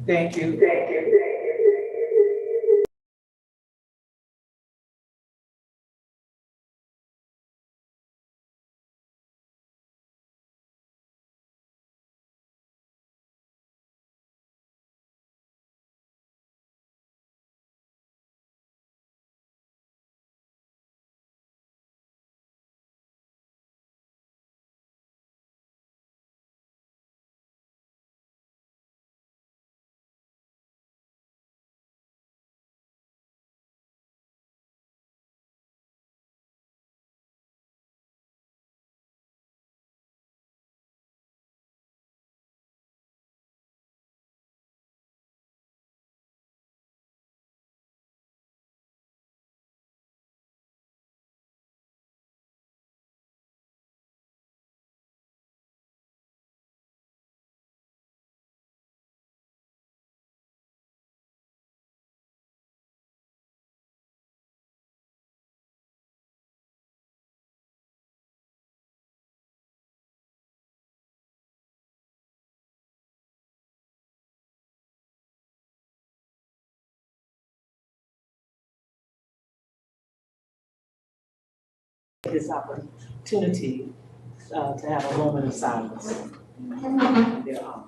Thank you. This opportunity to have a moment of silence in their honor.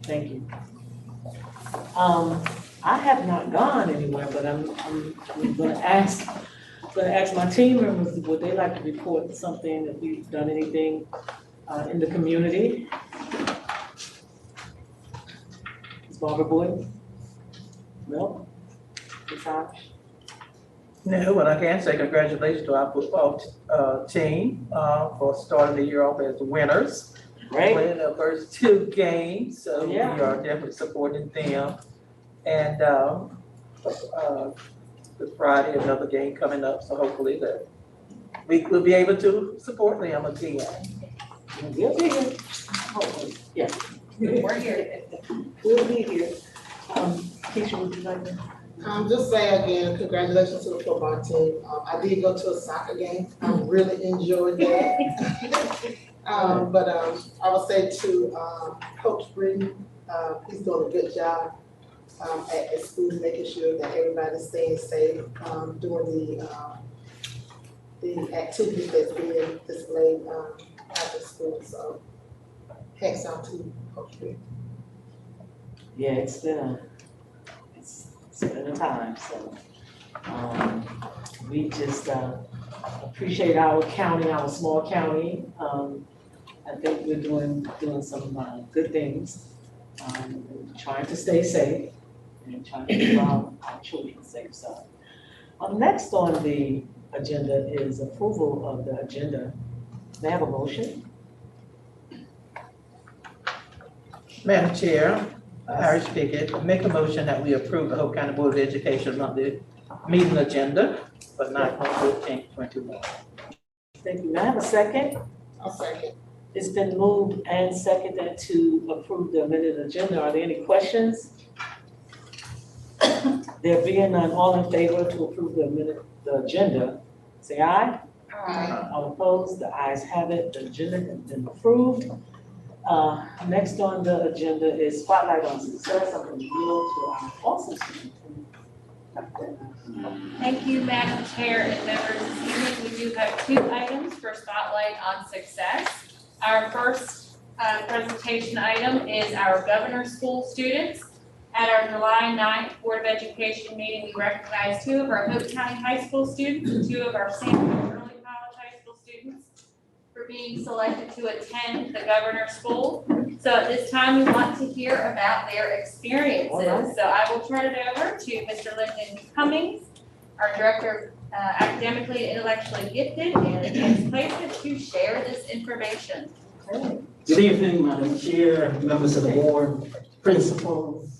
Thank you. I have not gone anywhere, but I'm going to ask my team members, would they like to report something, if we've done anything in the community? Ms. Barbara Boyd? No? Ms. Hodge? No, but I can say congratulations to our football team for starting the year off as the winners. Great. Winning the first 2 games, so we Yeah. are definitely supporting them. And the Friday, another game coming up, so hopefully that we will be able to support them again. We'll be here. Hopefully, yeah. We're here. We'll be here. Keisha, would you like to? Just say again, congratulations to the football team. I did go to a soccer game. I really enjoyed that. But I would say to Coach Britton, he's doing a good job at school, making sure that everybody's staying safe during the activities that's being displayed after school. So hats off to Coach Britton. Yeah, it's been a time, so we just appreciate our county, our small county. I think we're doing some good things, trying to stay safe and trying to keep our children safe. So next on the agenda is approval of the agenda. May I have a motion? Madam Chair, Irish Pickett, make a motion that we approve the Hope County Board of Education monthly meeting agenda for 9/14/21. Thank you. May I have a second? I'll second. It's been moved and seconded to approve the amended agenda. Are there any questions? There being none, all in favor to approve the agenda, say aye. Aye. All opposed, the ayes have it, the agenda has been approved. Next on the agenda is spotlight on success. I'm going to yield to our awesome superintendent. Thank you, Madam Chair and members. This evening, we do have 2 items for Spotlight on Success. Our first presentation item is our Governor School students. At our July 9th Board of Education meeting, we recognized 2 of our Hope County High School students and 2 of our Sanford Early College High School students for being selected to attend the Governor School. So at this time, we want to hear about their experiences. Alright. So I will turn it over to Mr. Lyndon Cummings, our Director of Academically and Intellectually Gifted, and his placement to share this information. Okay. Good evening, Madam Chair, members of the board, principals,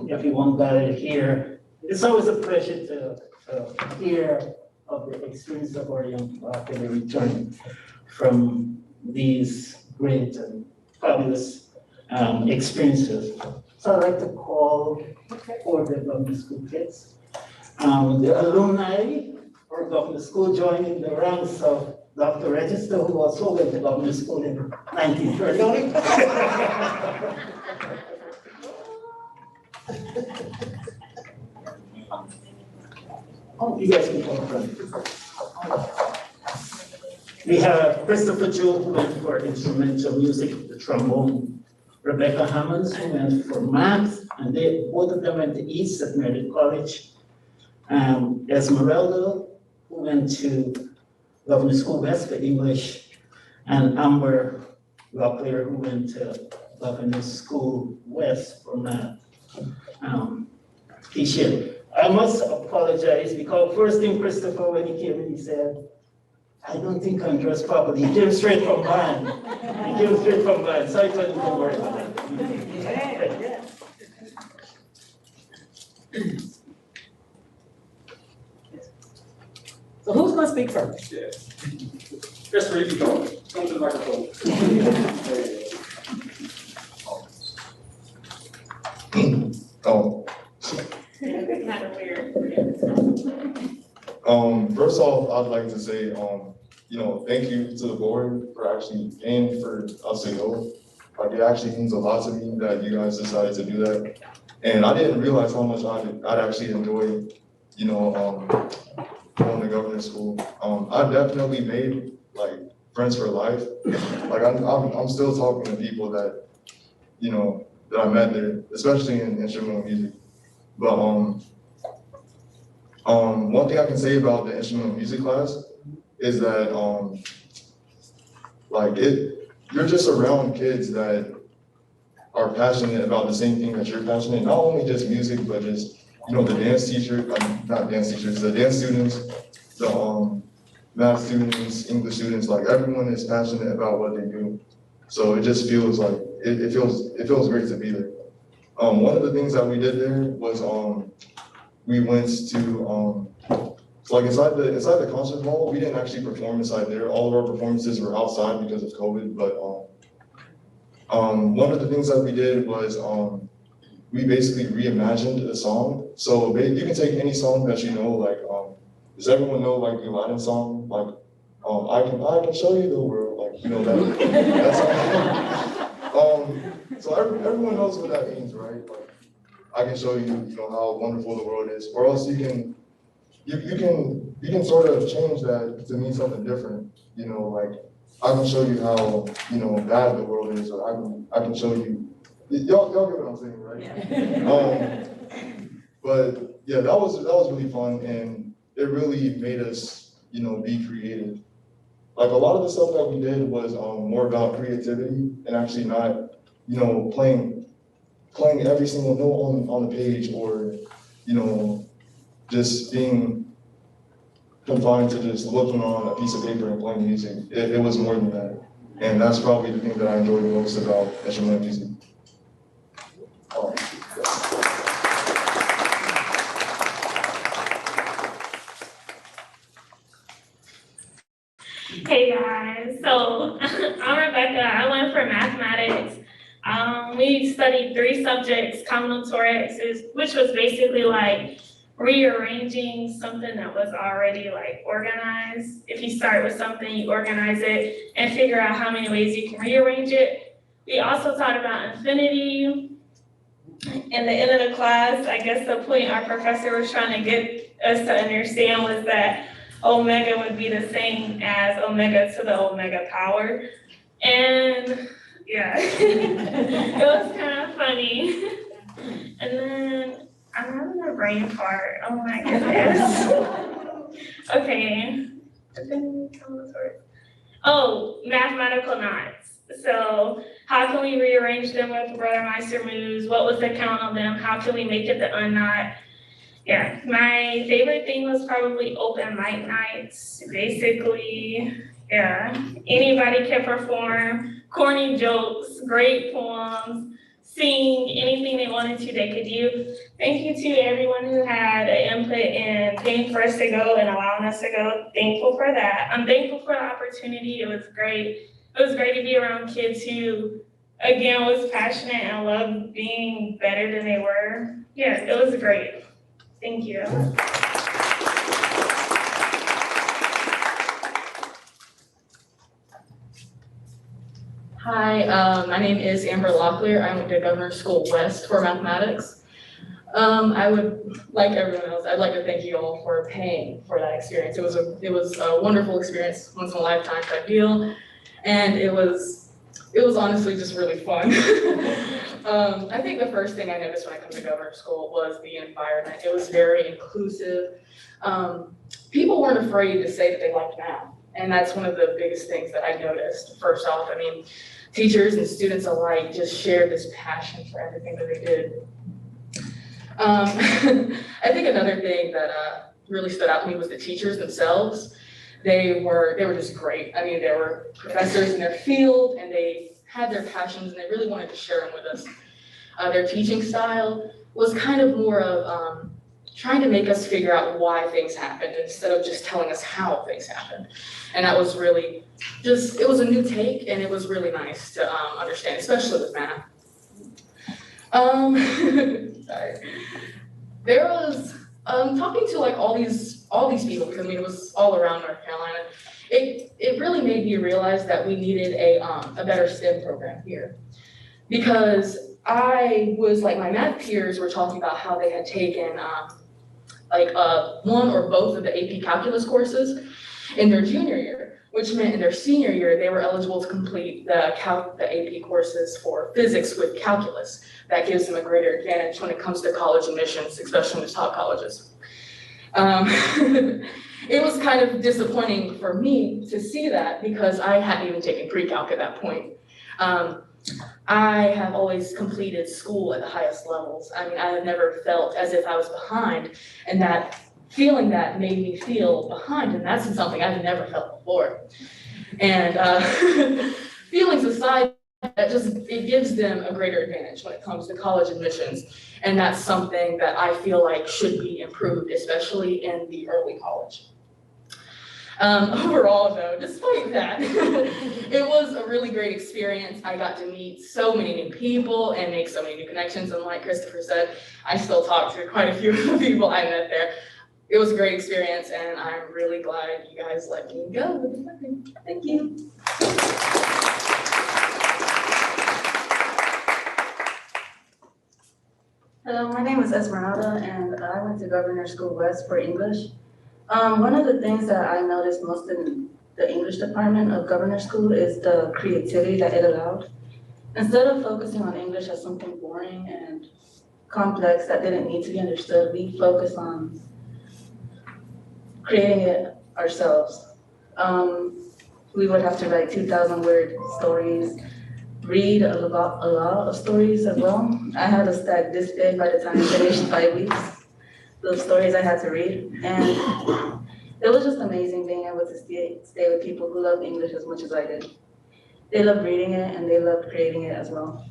everyone gathered here. It's always a pleasure to hear of the experience of our young people after they return from these great and fabulous experiences. So I'd like to call for the Governor School kids. The alumni for Governor School joined in the ranks of Dr. Register, who also went to Governor School in 1930. Oh, you guys can come from. We have Christopher Joe, who went for instrumental music, the trombone. Rebecca Hammonds, who went for math, and both of them went to East at Meredith College. Esmeralda, who went to Governor School West for English, and Amber Locklear, who went to Governor School West for math. I must apologize because first thing Christopher, when he came in, he said, I don't think I'm dressed properly. He came straight from band. So I told him don't worry about that. So who's gonna speak first? Yeah. Just ready to go. Come to the microphone. Oh, Kind of weird. first off, I'd like to say, thank you to the board for actually paying for us to go. Like, it actually means a lot to me that you guys decided to do that. And I didn't realize how much I'd actually enjoy, going to governor's school. I definitely made like friends for life. Like, I'm still talking to people that, that I met there, especially in instrumental music. But one thing I can say about the instrumental music class is that you're just around kids that are passionate about the same thing that you're passionate, not only just music, but just, the dance teacher, not dance teachers, the dance students, the math students, English students, like everyone is passionate about what they do. So it just feels like, it feels great to be there. One of the things that we did there was we went to so like inside the concert hall, we didn't actually perform inside there. All of our performances were outside because of COVID. But one of the things that we did was we basically reimagined a song. So you can take any song that you know. Like, does everyone know like the Aladdin song? Like, I can show you the world. Like, that song. So everyone knows what that means, right? Like, I can show you, how wonderful the world is, or else you can sort of change that to mean something different. Like, I can show you how, bad the world is, or I can show you. Y'all get what I'm saying, right? Yeah. But yeah, that was really fun, and it really made us, be creative. Like, a lot of the stuff that we did was more about creativity and actually not, playing every single note on the page, or, just being confined to just looking on a piece of paper and playing music. It was more than that. And that's probably the thing that I enjoy the most about instrumental music. Hey guys, so I'm Rebecca. I went for mathematics. We studied 3 subjects, combinatorics, which was basically like rearranging something that was already like organized. If you start with something, you organize it and figure out how many ways you can rearrange it. We also taught about infinity. In the end of the class, I guess the point our professor was trying to get us to understand was that omega would be the same as omega to the omega power. And yeah, it was kind of funny. And then I'm having a brain fart. Oh my goodness. Okay. Oh, mathematical knots. So how can we rearrange them with Brothermeister moves? What was the count on them? How can we make it the unknot? Yeah, my favorite thing was probably open mic nights. Basically, yeah, anybody can perform, corny jokes, great poems, sing, anything they wanted to, they could do. Thank you to everyone who had an input in paying for us to go and allowing us to go. Thankful for that. I'm thankful for the opportunity. It was great. It was great to be around kids who, again, was passionate and loved being better than they were. Yeah, it was great. Thank you. Hi, my name is Amber Locklear. I went to Governor School West for mathematics. I would, like everyone else, I'd like to thank you all for paying for that experience. It was a wonderful experience, once in a lifetime type deal, and it was honestly just really fun. I think the first thing I noticed when I come to Governor School was the environment. It was very inclusive. People weren't afraid to say that they liked math. And that's one of the biggest things that I noticed. First off, I mean, teachers and students alike just shared this passion for everything that they did. I think another thing that really stood out to me was the teachers themselves. They were just great. I mean, they were professors in their field and they had their passions and they really wanted to share them with us. Their teaching style was kind of more of trying to make us figure out why things happened instead of just telling us how things happened. And that was really it was a new take and it was really nice to understand, especially with math. Sorry. There was, talking to like all these people, because I mean, it was all around North Carolina, it really made me realize that we needed a better STEM program here. Because my math peers were talking about how they had taken one or both of the AP calculus courses in their junior year, which meant in their senior year, they were eligible to complete the AP courses for physics with calculus. That gives them a greater advantage when it comes to college admissions, especially in the top colleges. It was kind of disappointing for me to see that because I hadn't even taken pre-calc at that point. I have always completed school at the highest levels. I mean, I had never felt as if I was behind, and that feeling that made me feel behind, and that's something I've never felt before. And feelings aside, it gives them a greater advantage when it comes to college admissions, and that's something that I feel like should be improved, especially in the early college. Overall though, despite that, it was a really great experience. I got to meet so many new people and make so many new connections. And like Christopher said, I still talk to quite a few of the people I met there. It was a great experience and I'm really glad you guys let me go. Thank you. Hello, my name is Esmeralda and I went to Governor School West for English. One of the things that I noticed most in the English department of Governor School is the creativity that it allowed. Instead of focusing on English as something boring and complex that didn't need to be understood, we focused on creating it ourselves. We would have to write 2,000-word stories, read a lot of stories as well. I had a stack this big by the time I finished 5 weeks. Those stories I had to read, and it was just amazing being able to stay with people who love English as much as I did. They loved reading it and they loved creating it as well.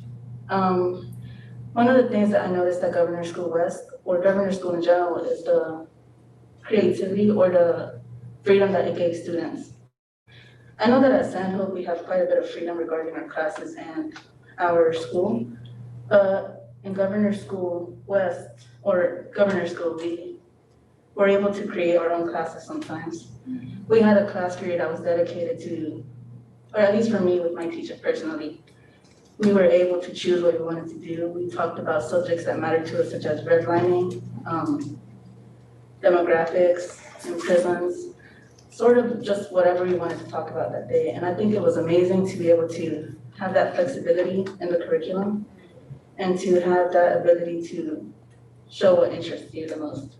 One of the things that I noticed at Governor School West, or Governor School in general, is the creativity or the freedom that it gave students. I know that at Sandhope we have quite a bit of freedom regarding our classes and our school, but in Governor School West, or Governor School, we were able to create our own classes sometimes. We had a class period that was dedicated to, or at least for me with my teacher personally, we were able to choose what we wanted to do. We talked about subjects that mattered to us, such as redlining, demographics, and prisons, sort of just whatever we wanted to talk about that day. And I think it was amazing to be able to have that flexibility in the curriculum and to have that ability to show what interests you the most.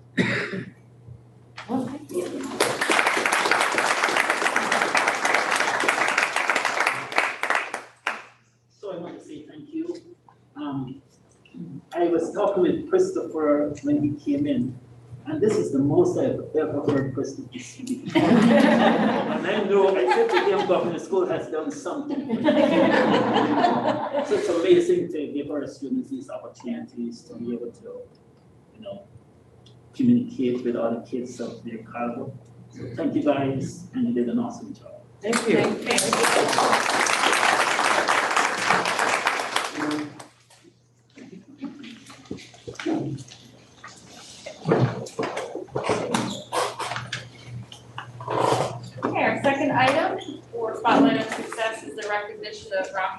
So I want to say thank you. I was talking with Christopher when he came in, and this is the most I've ever heard Christopher speak. And I know, I said to him, Governor School has done something. So it's amazing to give our students these opportunities to be able to, communicate with other kids of their caliber. So thank you guys, and you did an awesome job. Thank you. Okay, our second item for Spotlight on Success is the recognition of Rocky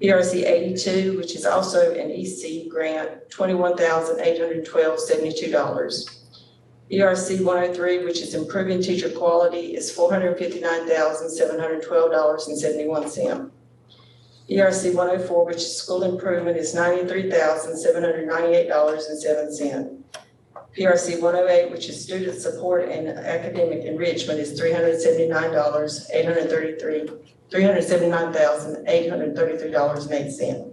PRC 82, which is also an EC grant, $21,812.72. PRC 103, which is improving teacher quality, is $459,712.71. PRC 104, which is school improvement, is $93,798.07. PRC 108, which is student support and academic enrichment, is $379,833.08.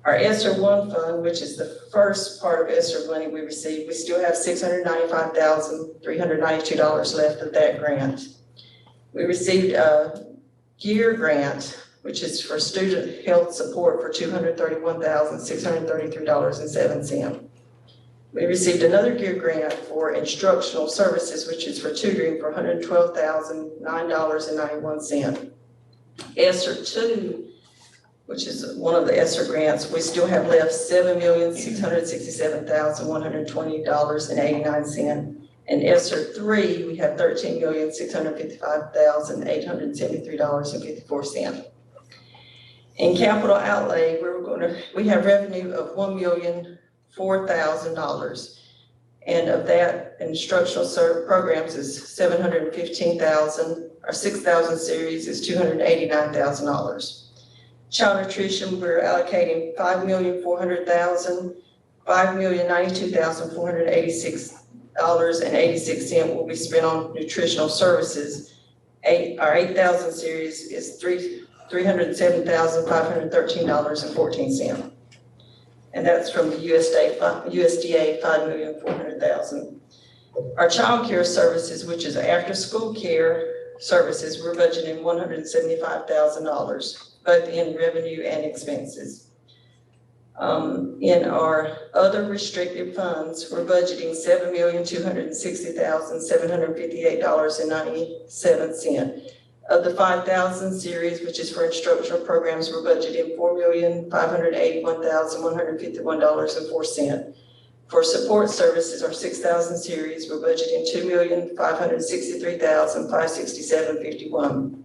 Our ESSER 1 fund, which is the first part of ESSER money we received, we still have $695,392 left of that grant. We received a GEAR grant, which is for student health support, for $231,633.07. We received another GEAR grant for instructional services, which is for tutoring, for $112,009.91. ESSER 2, which is one of the ESSER grants, we still have left $7,667,120.89. And ESSER 3, we have $13,655,873.54. In capital outlay, we have revenue of $1,004,000. And of that, instructional programs is $715,000. Our 6,000 series is $289,000. Child nutrition, we're allocating $5,400,000. $5,092,486.86 will be spent on nutritional services. Our 8,000 series is $307,513.14. And that's from the USDA $5,400,000. Our child care services, which is after school care services, we're budgeting $175,000, both in revenue and expenses. In our other restricted funds, we're budgeting $7,260,758.97. Of the 5,000 series, which is for instructional programs, we're budgeting $4,581,151.04. For support services, our 6,000 series, we're budgeting $2,563,567.51.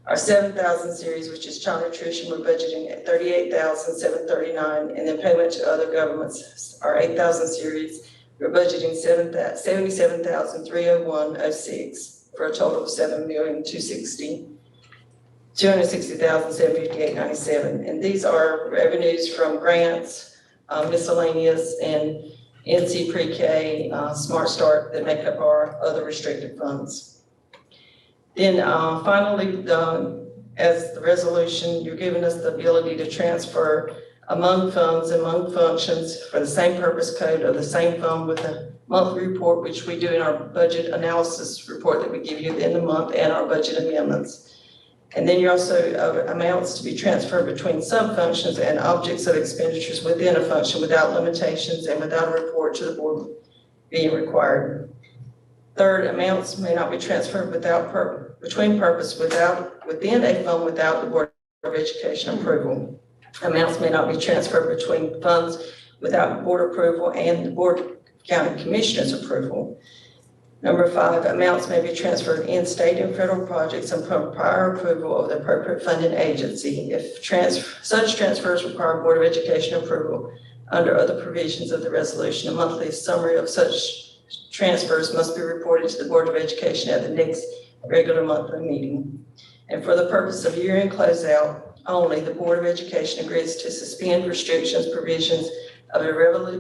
Our 7,000 series, which is child nutrition, we're budgeting at $38,739, and then payment to other governments, our 8,000 series, we're budgeting $77,301.06 for a total of $260,758.97. And these are revenues from grants, miscellaneous, and NC Pre-K, Smart Start, that make up our other restricted funds. Then finally, as the resolution, you're giving us the ability to transfer among funds, among functions for the same purpose code of the same fund with a monthly report, which we do in our budget analysis report that we give you in the month, and our budget amendments. And then you also amounts to be transferred between sub-functions and objects of expenditures within a function without limitations and without a report to the board being required. Third, amounts may not be transferred between purpose within a fund without the Board of Education approval. Amounts may not be transferred between funds without board approval and the Board of County Commissioners approval. Number 5, amounts may be transferred in state and federal projects upon prior approval of the appropriate funding agency. If such transfers require Board of Education approval under other provisions of the resolution, a monthly summary of such transfers must be reported to the Board of Education at the next regular monthly meeting. And for the purpose of year-end closeout only, the Board of Education agrees to suspend restrictions provisions of a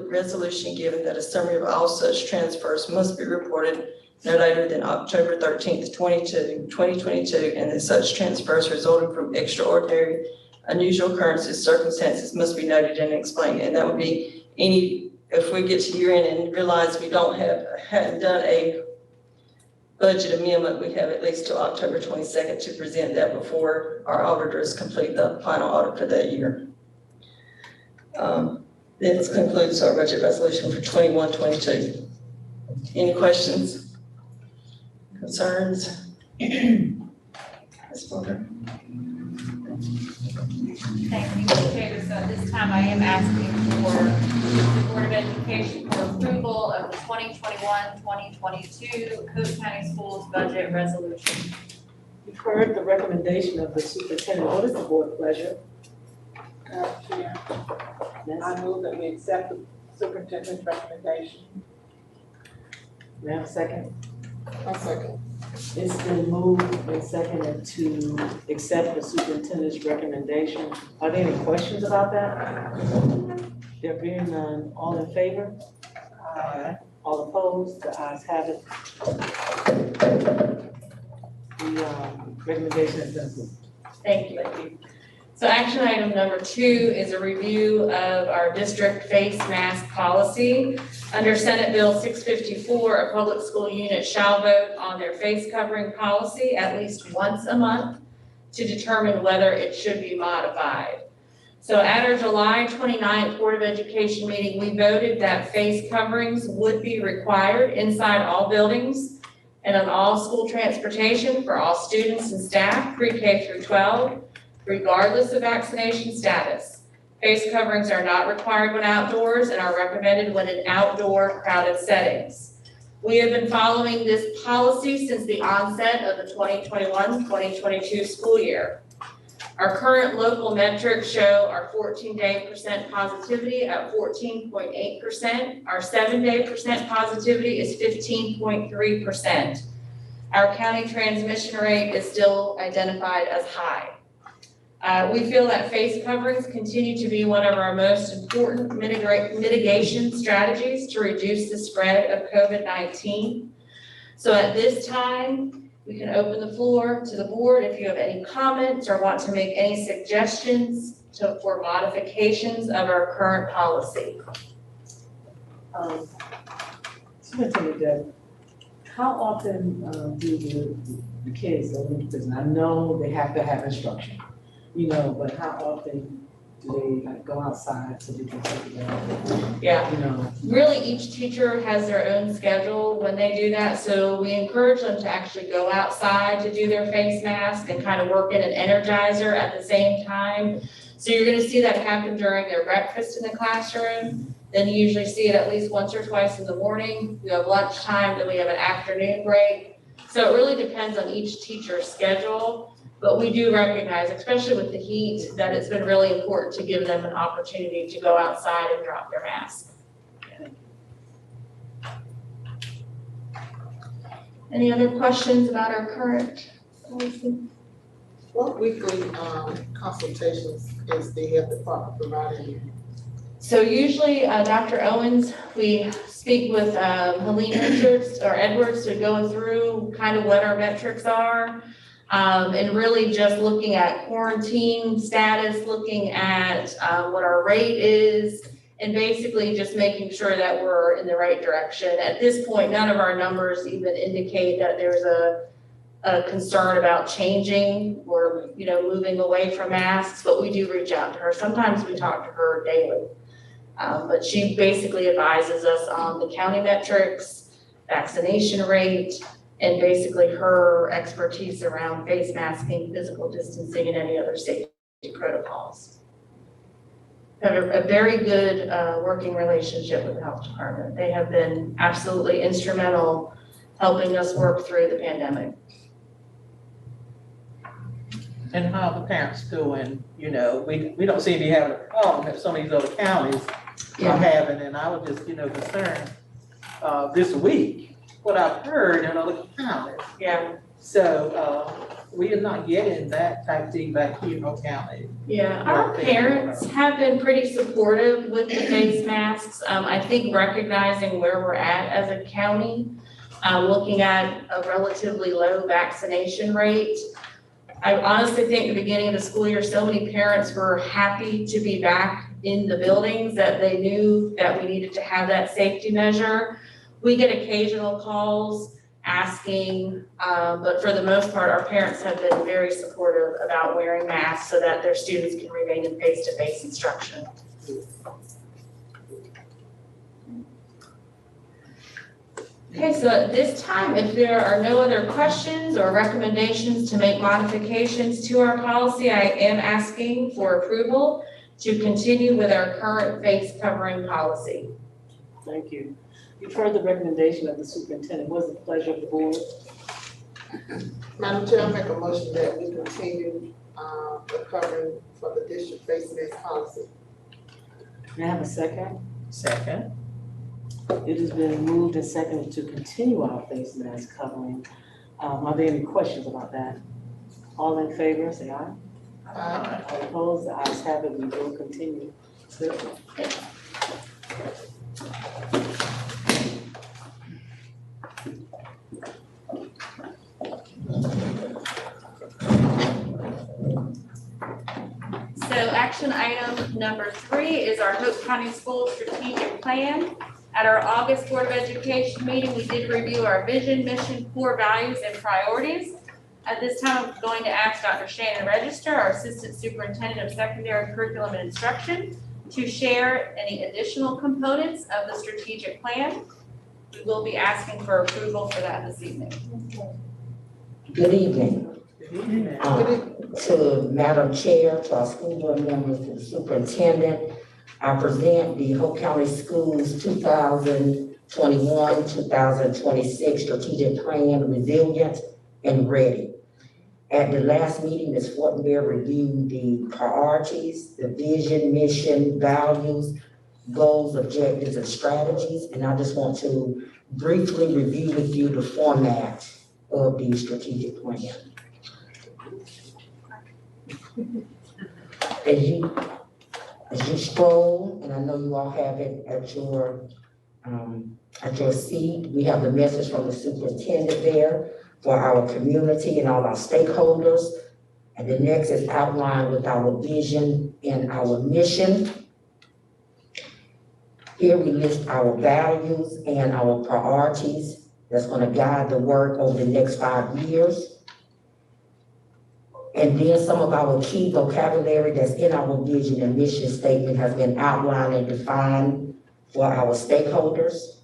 resolution given that a summary of all such transfers must be reported no later than October 13th, 2022, and that such transfers resulting from extraordinary, unusual occurrences, circumstances must be noted and explained. And that would be if we get to year end and realize we hadn't done a budget amendment, we have at least till October 22nd to present that before our auditors complete the final audit for that year. This concludes our budget resolution for 21-22. Any questions? Concerns? Ms. Booker? Thank you, Ms. Taylor. So at this time, I am asking for the Board of Education for approval of the 2021-2022 Cook County Schools Budget Resolution. You've heard the recommendation of the superintendent. What is the board pleasure? Madam Chair, I move that we accept the superintendent's recommendation. May I have a second? I'll second. It's been moved and seconded to accept the superintendent's recommendation. Are there any questions about that? There being none, all in favor? Aye. All opposed? The ayes have it. The recommendation has been approved. Thank you. So action item number 2 is a review of our district face mask policy. Under Senate Bill 654, a public school unit shall vote on their face covering policy at least once a month to determine whether it should be modified. So at our July 29th Board of Education meeting, we voted that face coverings would be required inside all buildings and on all school transportation for all students and staff, pre-K through 12, regardless of vaccination status. Face coverings are not required when outdoors and are recommended when in outdoor crowded settings. We have been following this policy since the onset of the 2021-2022 school year. Our current local metrics show our 14-day percent positivity at 14.8%. Our 7-day percent positivity is 15.3%. Our county transmission rate is still identified as high. We feel that face coverings continue to be one of our most important mitigation strategies to reduce the spread of COVID-19. So at this time, we can open the floor to the board if you have any comments or want to make any suggestions for modifications of our current policy. Superintendent Deb, how often do the kids go into prison? I know they have to have instruction, you know, but how often do they like go outside so they can take it out? Yeah. You know, Really, each teacher has their own schedule when they do that, so we encourage them to actually go outside to do their face mask and kind of work in an energizer at the same time. So you're gonna see that happen during their breakfast in the classroom. Then you usually see it at least once or twice in the morning. We have lunchtime, then we have an afternoon break. So it really depends on each teacher's schedule. But we do recognize, especially with the heat, that it's been really important to give them an opportunity to go outside and drop their mask. Any other questions about our current policy? What weekly consultations is the health department providing? So usually, Dr. Owens, we speak with Helene Richards or Edwards to go through kind of what our metrics are. And really just looking at quarantine status, looking at what our rate is, and basically just making sure that we're in the right direction. At this point, none of our numbers even indicate that there's a concern about changing or, you know, moving away from masks, but we do reach out to her. Sometimes we talk to her daily. But she basically advises us on the county metrics, vaccination rate, and basically her expertise around face masking, physical distancing, and any other safety protocols. We have a very good working relationship with the health department. They have been absolutely instrumental helping us work through the pandemic. And how the parents doing, you know, we don't seem to be having a problem that some of these other counties are having, and I was just, you know, concerned this week, what I've heard in other counties. Yeah. So, we are not getting that type feedback here in County. Yeah, our parents have been pretty supportive with the face masks. I think recognizing where we're at as a county, looking at a relatively low vaccination rate. I honestly think at the beginning of the school year, so many parents were happy to be back in the buildings that they knew that we needed to have that safety measure. We get occasional calls asking, but for the most part, our parents have been very supportive about wearing masks so that their students can remain in face-to-face instruction. Okay, so at this time, if there are no other questions or recommendations to make modifications to our policy, I am asking for approval to continue with our current face covering policy. thank you. You've heard the recommendation of the superintendent. What's the pleasure of the board? Madam Chair, I make a motion that we continue the covering for the district face mask policy. May I have a second? Second. It has been moved and seconded to continue our face mask covering. Are there any questions about that? All in favor, say aye. All opposed, the ayes have it, we will continue. So action item number 3 is our Hope County School Strategic Plan. At our August Board of Education meeting, we did review our vision, mission, core values, and priorities. At this time, I'm going to ask Dr. Shannon Register, our Assistant Superintendent of Secondary Curriculum and Instruction, to share any additional components of the strategic plan. We will be asking for approval for that this evening. Good evening. To Madam Chair, to our school board members, to the superintendent, I present the Hope County Schools 2021-2026 strategic plan, resilient and ready. At the last meeting, Ms. Fortenberry reviewed the priorities, the vision, mission, values, goals, objectives, and strategies, and I just want to briefly review with you the format of the strategic plan. As you scroll, and I know you all have it at your seat, we have the message from the superintendent there for our community and all our stakeholders. And the next is outlined with our vision and our mission. Here we list our values and our priorities that's going to guide the work over the next 5 years. And then some of our key vocabulary that's in our vision and mission statement has been outlined and defined for our stakeholders.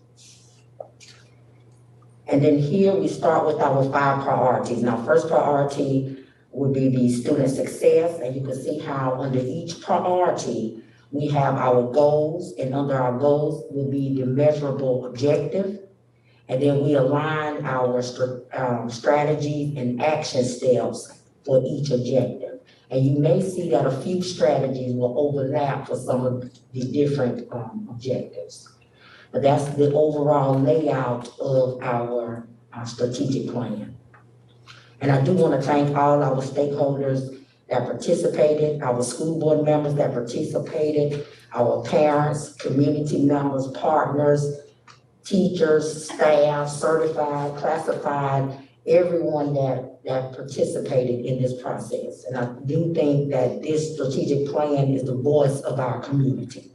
And then here we start with our 5 priorities. Now, first priority would be the student success, and you can see how under each priority, we have our goals, and under our goals will be the measurable objective. And then we align our strategies and action steps for each objective. And you may see that a few strategies will overlap for some of the different objectives. But that's the overall layout of our strategic plan. And I do want to thank all our stakeholders that participated, our school board members that participated, our parents, community members, partners, teachers, staff, certified, classified, everyone that participated in this process. And I do think that this strategic plan is the voice of our community.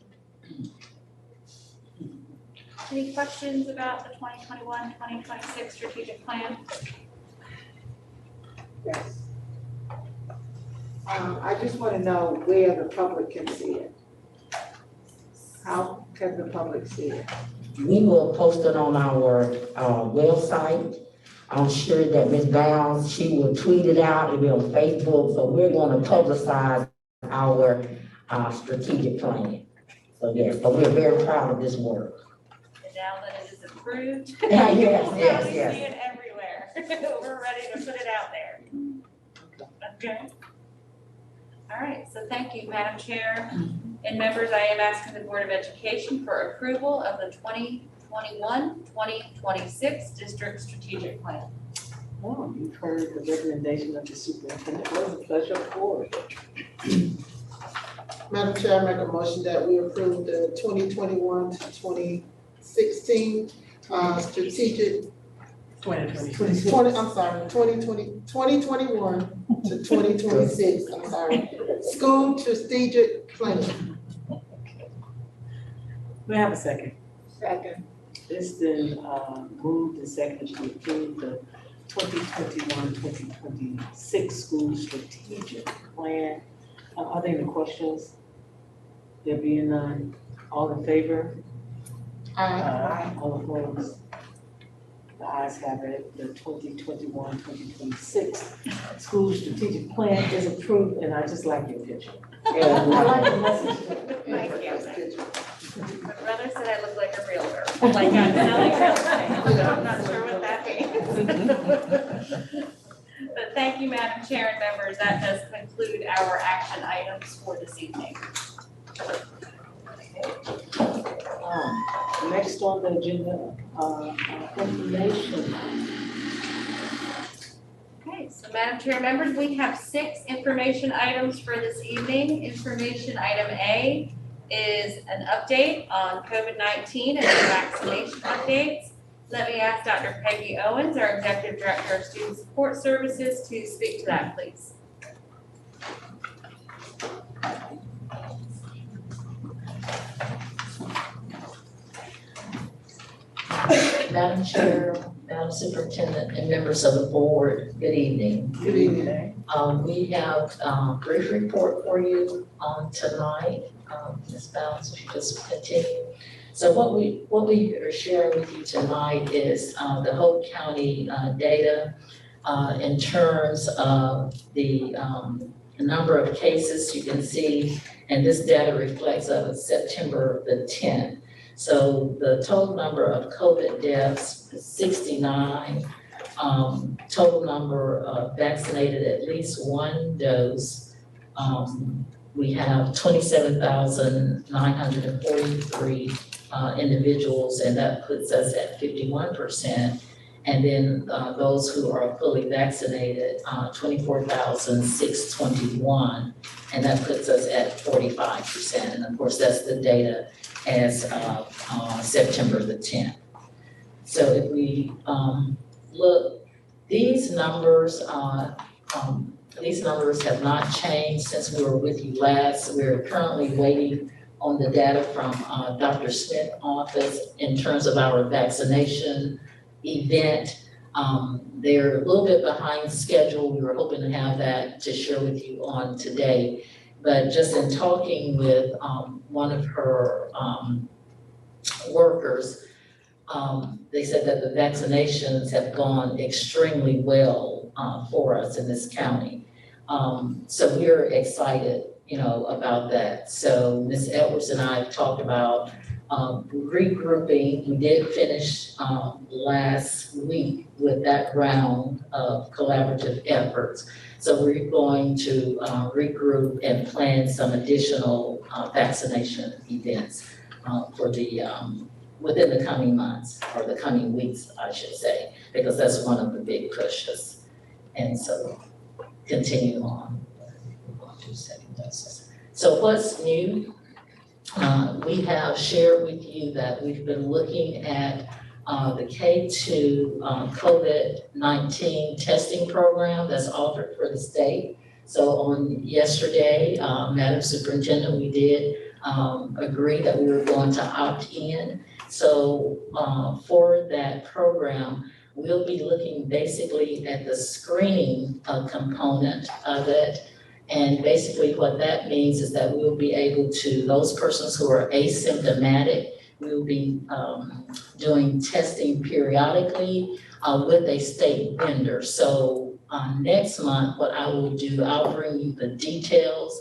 Any questions about the 2021-2026 strategic plan? Yes. I just want to know where the public can see it. How can the public see it? We will post it on our website. I'm sure that Ms. Bounds, she will tweet it out, it'll be on Facebook, so we're going to publicize our strategic plan. So yes, but we're very proud of this work. And now that it is approved. Yes, you will yes, probably yes. see it everywhere. We're ready to put it out there. Okay. All right, so thank you, Madam Chair. And members, I am asking the Board of Education for approval of the 2021-2026 district strategic plan. Well, you've heard the recommendation of the superintendent. What is the pleasure of the board? Madam Chair, I make a motion that we approve the 2021 to 2016 strategic 2021 to 2026, I'm sorry, school strategic plan. May I have a second? Second. It's been moved and seconded to approve the 2021-2026 school strategic plan. Are there any questions? There being none, all in favor? Aye. All opposed? The ayes have it. The 2021-2026 school strategic plan is approved, and I just like your picture. I like the message. Thank you. My brother said I look like a realtor, like I'm selling real estate, so I'm not sure what that means. But thank you, Madam Chair and members. That does conclude our action items for this evening. Next on the agenda, information. Okay, so Madam Chair, members, we have 6 information items for this evening. Information item A is an update on COVID-19 and vaccination updates. Let me ask Dr. Peggy Owens, our Executive Director of Student Support Services, to speak to that, please. Madam Chair, Madam Superintendent, and members of the board, good evening. Good evening. We have a brief report for you tonight. Ms. Bounce, if you just continue. So what we are sharing with you tonight is the Hope County data in terms of the number of cases you can see, and this data reflects September the 10th. So the total number of COVID deaths is 69. Total number of vaccinated at least 1 dose. We have 27,943 individuals, and that puts us at 51%. And then those who are fully vaccinated, 24,621, and that puts us at 45%. And of course, that's the data as of September the 10th. So if we look, these numbers have not changed since we were with you last. We're currently waiting on the data from Dr. Smith's office in terms of our vaccination event. They're a little bit behind schedule. We were hoping to have that to share with you on today. But just in talking with one of her workers, they said that the vaccinations have gone extremely well for us in this county. So we're excited, about that. So Ms. Edwards and I have talked about regrouping. We did finish last week with that round of collaborative efforts. So we're going to regroup and plan some additional vaccination events for the within the coming months, or the coming weeks, I should say, because that's one of the big pushes. And so continue on. So what's new? We have shared with you that we've been looking at the K-2 COVID-19 testing program that's offered for the state. So on yesterday, Madam Superintendent, we did agree that we were going to opt in. So for that program, we'll be looking basically at the screening component of it. And basically what that means is that we'll be able to, those persons who are asymptomatic, we'll be doing testing periodically with a state vendor. So next month, what I will do, I'll bring you the details.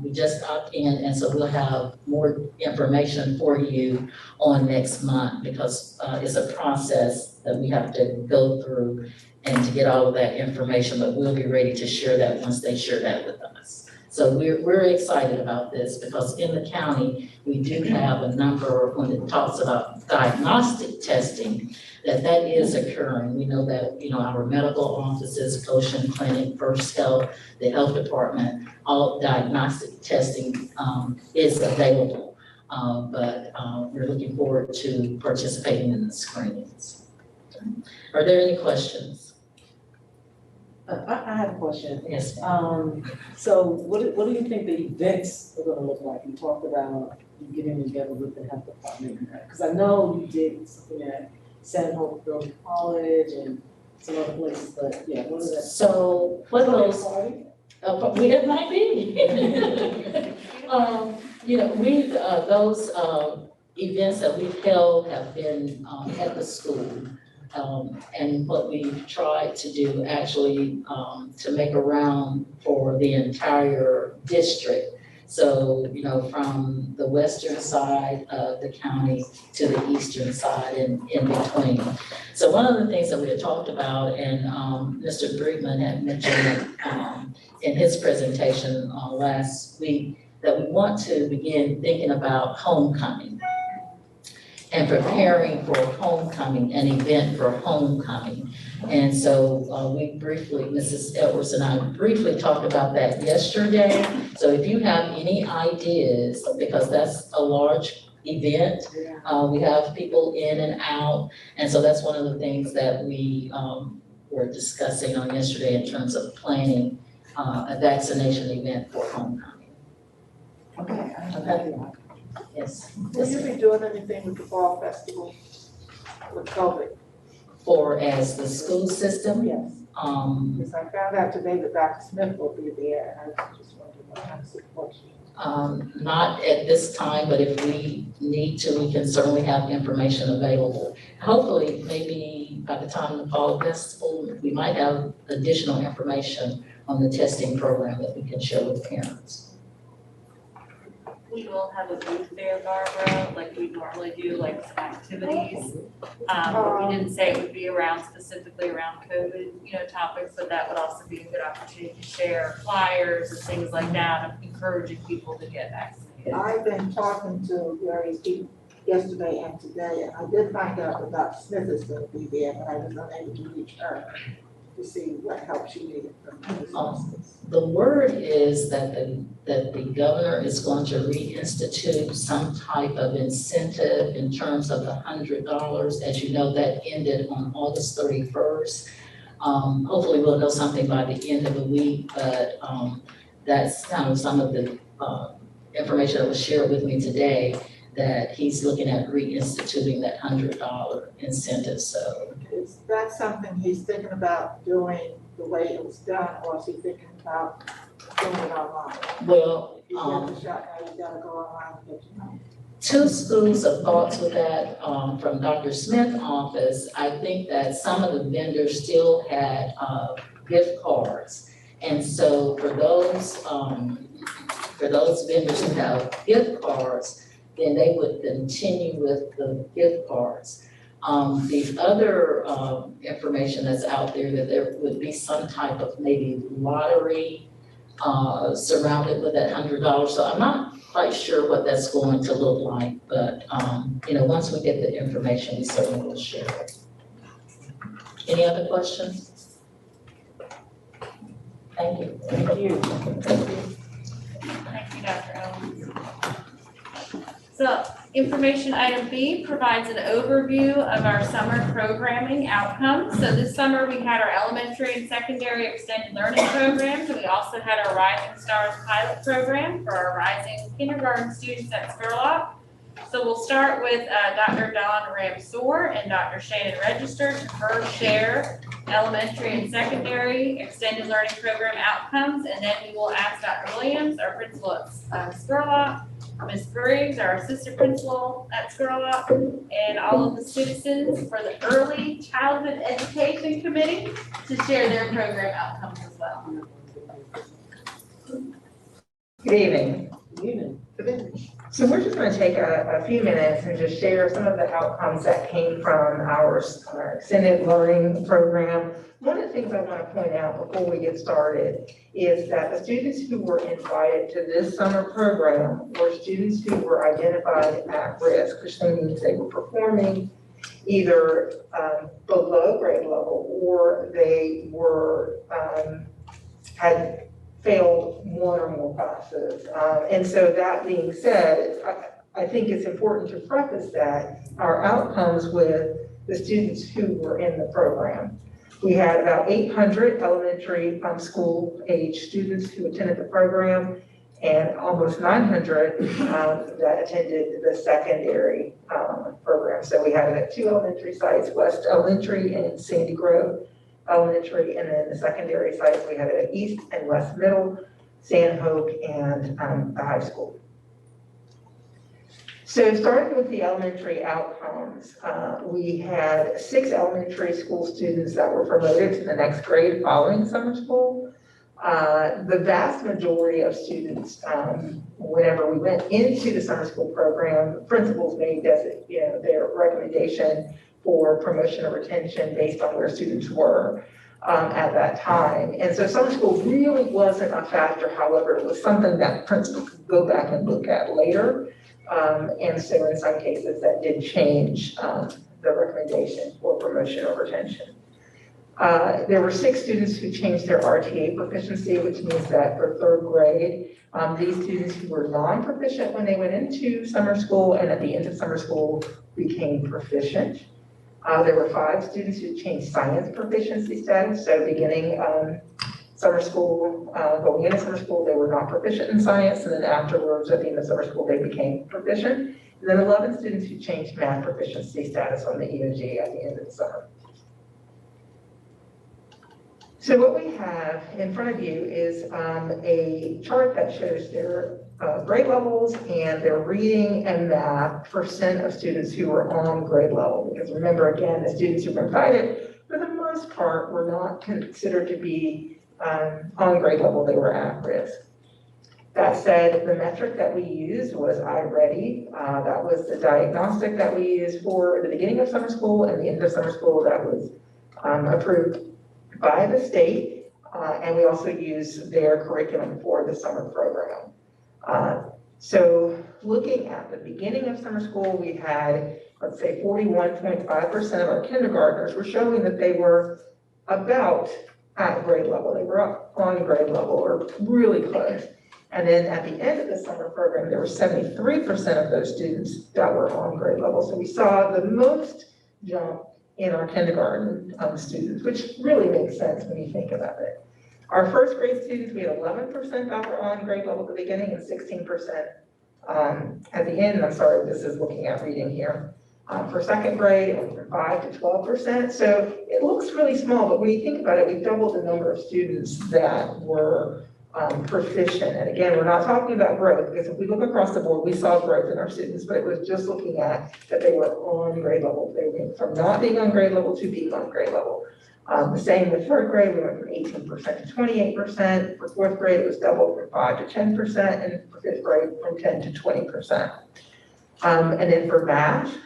We just opt in, and so we'll have more information for you on next month, because it's a process that we have to go through and to get all of that information, but we'll be ready to share that once they share that with us. So we're excited about this, because in the county, we do have a number, when it talks about diagnostic testing, that is occurring. We know that, our medical offices, Goshen Clinic, First Health, the health department, all diagnostic testing is available. But we're looking forward to participating in the screenings. Are there any questions? I have a question. Yes. So what do you think the events are gonna look like? You talked about you getting together with the health department, because I know you did something at San Hope Building College and some other places, but yeah, what is that? So what those, Party? it might be. Those events that we've held have been at the school. And what we've tried to do actually to make a round for the entire district. So, you know, from the western side of the county to the eastern side and in between. So one of the things that we had talked about, and Mr. Briegman had mentioned in his presentation last week, that we want to begin thinking about homecoming and preparing for homecoming, an event for homecoming. And so we briefly, Mrs. Edwards and I briefly talked about that yesterday. So if you have any ideas, because that's a large event, we have people in and out. And so that's one of the things that we were discussing on yesterday in terms of planning a vaccination event for homecoming. Okay. Okay. Yes. Will you be doing anything with the fall festival with COVID? For as the school system? Yes. Because I found out today that Dr. Smith will be there, and I was just wondering what kind of support she. Not at this time, but if we need to, we can certainly have information available. Hopefully, maybe by the time the fall festival, we might have additional information on the testing program that we can share with parents. We will have a booth there, Barbara, like we normally do, like some activities. But we didn't say it would be around specifically around COVID, you know, topics, but that would also be a good opportunity to share flyers and things like that, of encouraging people to get vaccinated. I've been talking to various people yesterday and today, and I did find out that Dr. Smith is going to be there, but I was unable to reach her to see what help she needed from the resources. The word is that the governor is going to reinstitute some type of incentive in terms of the $100. As you know, that ended on August 31st. Hopefully we'll know something by the end of the week, but that's kind of some of the information that was shared with me today, that he's looking at reinstituting that $100 incentive. So is that something he's thinking about doing the way it was done, or is he thinking about doing it online? Well, If you get the shot now, you gotta go online and get your money. two schools of thoughts with that. From Dr. Smith's office, I think that some of the vendors still had gift cards. And so for those vendors who have gift cards, then they would continue with the gift cards. The other information that's out there, that there would be some type of maybe lottery surrounded with that $100. So I'm not quite sure what that's going to look like, but you know, once we get the information, we certainly will share it. Any other questions? Thank you. Thank you. Thank you, Dr. Owens. So information item B provides an overview of our summer programming outcomes. So this summer we had our elementary and secondary extended learning programs, and we also had our Rising Stars pilot program for our rising kindergarten students at Spurlock. So we'll start with Dr. Dawn Ramsour and Dr. Shannon Register to first share elementary and secondary extended learning program outcomes, and then we will ask Dr. Williams, our principal at Spurlock, Ms. Briggs, our assistant principal at Spurlock, and all of the citizens for the Early Childhood Education Committee to share their program outcomes as well. Good evening. Good evening. So we're just going to take a few minutes and just share some of the outcomes that came from our extended learning program. One of the things I want to point out before we get started is that the students who were invited to this summer program were students who were identified at risk, which means they were performing either below grade level, or they were had failed one or more classes. And so that being said, I think it's important to preface that our outcomes with the students who were in the program. We had about 800 elementary school age students who attended the program, and almost 900 that attended the secondary program. So we had it at two elementary sites, West Elementary and Sandy Grove Elementary, and then the secondary sites, we had it at East and West Middle, San Hope, and the high school. So starting with the elementary outcomes, we had 6 elementary school students that were promoted to the next grade following summer school. The vast majority of students, whenever we went into the summer school program, principals made their recommendation for promotion or retention based on where students were at that time. And so summer school really wasn't a factor. However, it was something that principals could go back and look at later. And so in some cases that did change the recommendation for promotion or retention. There were 6 students who changed their RTA proficiency, which means that for 3rd grade, these students who were non-proficient when they went into summer school and at the end of summer school became proficient. There were 5 students who changed science proficiency status, so beginning summer school, going into summer school, they were not proficient in science, and then afterwards, at the end of summer school, they became proficient. And then 11 students who changed math proficiency status on the EOG at the end of the summer. So what we have in front of you is a chart that shows their grade levels and their reading and math percent of students who were on grade level. Because remember, again, the students who were invited, for the most part, were not considered to be on grade level, they were at risk. That said, the metric that we used was iReady. That was the diagnostic that we used for the beginning of summer school and the end of summer school that was approved by the state. And we also used their curriculum for the summer program. So looking at the beginning of summer school, we had, let's say 41.5% of our kindergartners were showing that they were about at grade level. They were up on grade level or really close. And then at the end of the summer program, there were 73% of those students that were on grade level. So we saw the most jump in our kindergarten students, which really makes sense when you think about it. Our 1st grade students, we had 11% that were on grade level at the beginning and 16% at the end. I'm sorry, this is looking at reading here. For 2nd grade, it went from 5 to 12%. So it looks really small, but when you think about it, we doubled the number of students that were proficient. And again, we're not talking about growth, because if we look across the board, we saw growth in our students, but it was just looking at that they were on grade level. They went from not being on grade level to being on grade level. The same with 3rd grade, we went from 18% to 28%. For 4th grade, it was doubled from 5 to 10%, and for 5th grade, from 10 to 20%. And then for math,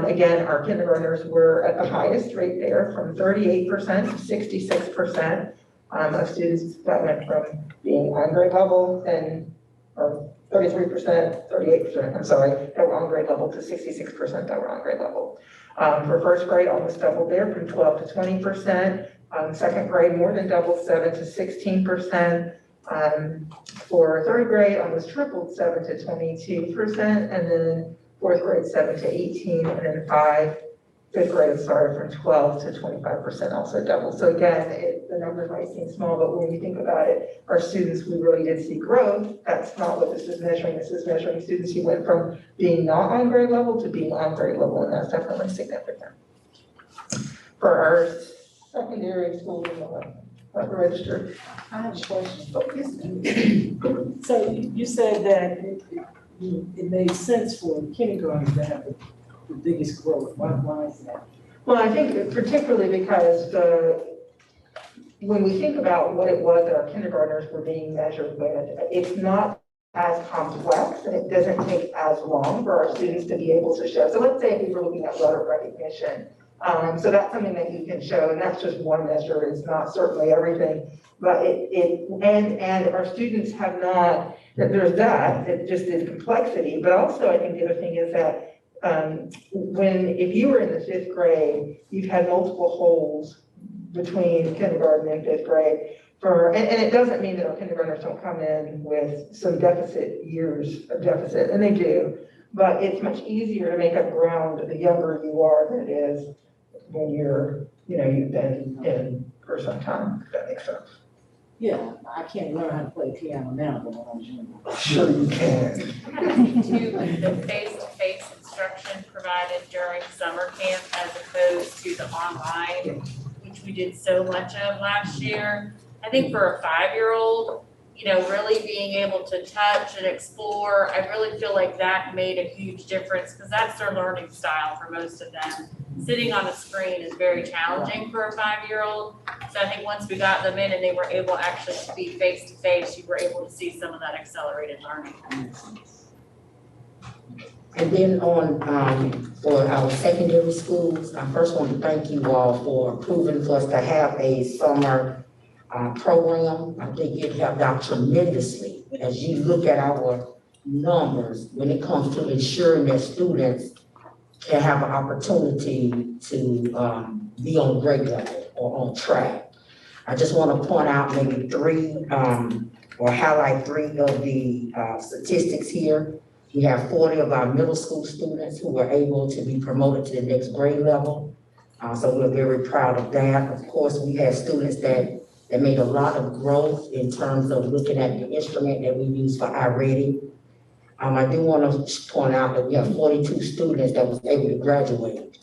again, our kindergartners were at the highest rate there, from 38% to 66% of students that went from being on grade level and, or 33%, 38%, I'm sorry, that were on grade level to 66% that were on grade level. For 1st grade, almost doubled there from 12 to 20%. 2nd grade, more than doubled, 7 to 16%. For 3rd grade, almost tripled, 7 to 22%. And then 4th grade, 7 to 18. And then 5th grade, sorry, from 12 to 25% also doubled. So again, the numbers might seem small, but when you think about it, our students, we really did see growth. That's not what this is measuring. This is measuring students who went from being not on grade level to being on grade level, and that's definitely significant. For our secondary schools, register. I have a question. So you said that it made sense for kindergarten to have the biggest growth. Why is that? Well, I think particularly because when we think about what it was that our kindergartners were being measured with, it's not as complex and it doesn't take as long for our students to be able to show. So let's say if we were looking at letter recognition, so that's something that you can show, and that's just one measure. It's not certainly everything, but and our students have not, that there's that, it just is complexity. But also I think the other thing is that if you were in the 5th grade, you've had multiple holes between kindergarten and 5th grade. And it doesn't mean that our kindergartners don't come in with some years of deficit, and they do, but it's much easier to make up ground the younger you are than it is when you've been in for some time, if that makes sense. Yeah, I can't learn how to play piano now, but when I was younger. Sure you can. To the face-to-face instruction provided during summer camp as opposed to the online, which we did so much of last year. I think for a 5-year-old, really being able to touch and explore, I really feel like that made a huge difference because that's their learning style for most of them. Sitting on a screen is very challenging for a 5-year-old. So I think once we got them in and they were able actually to be face to face, you were able to see some of that accelerated learning. And then for our secondary schools, I first want to thank you all for approving for us to have a summer program. I think it helped out tremendously as you look at our numbers when it comes to ensuring that students can have an opportunity to be on grade level or on track. I just want to point out maybe or highlight 3 of the statistics here. We have 40 of our middle school students who were able to be promoted to the next grade level. So we're very proud of that. Of course, we had students that made a lot of growth in terms of looking at the instrument that we use for iReady. I do want to point out that we have 42 students that was able to graduate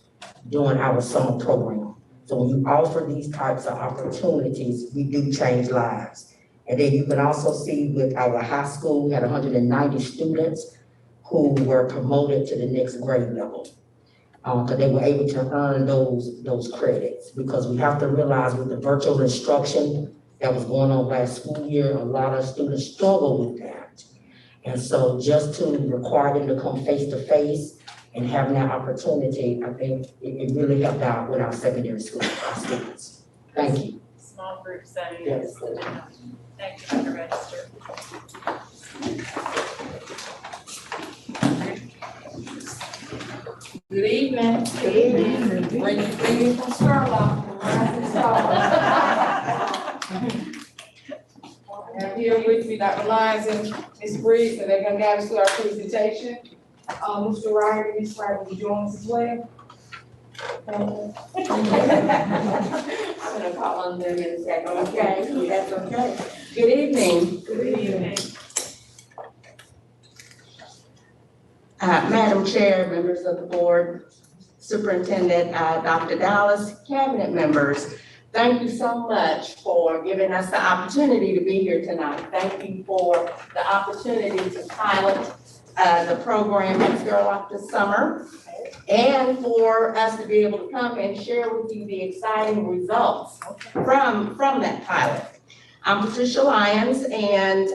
during our summer program. So when you offer these types of opportunities, we do change lives. And then you can also see with our high school, we had 190 students who were promoted to the next grade level. Because they were able to earn those credits. Because we have to realize with the virtual instruction that was going on last school year, a lot of students struggle with that. And so just to require them to come face to face and having that opportunity, I think it really helped out with our secondary school, our students. Thank you. Small group setting. Yes. Thank you, Dr. Register. Good evening. Good evening. Bring you from Scarlet. I'm here with me, Dr. Lyons and Ms. Briggs, and they're gonna guide us through our presentation. Mr. Ryder and Ms. Ryder, will you join us as well? I'm gonna call on them in a second, okay? That's okay. Good evening. Good evening. Madam Chair, members of the board, Superintendent Dr. Dallas, cabinet members, thank you so much for giving us the opportunity to be here tonight. Thank you for the opportunity to pilot the program at Scarlet this summer, and for us to be able to come and share with you the exciting results from that pilot. I'm Patricia Lyons, and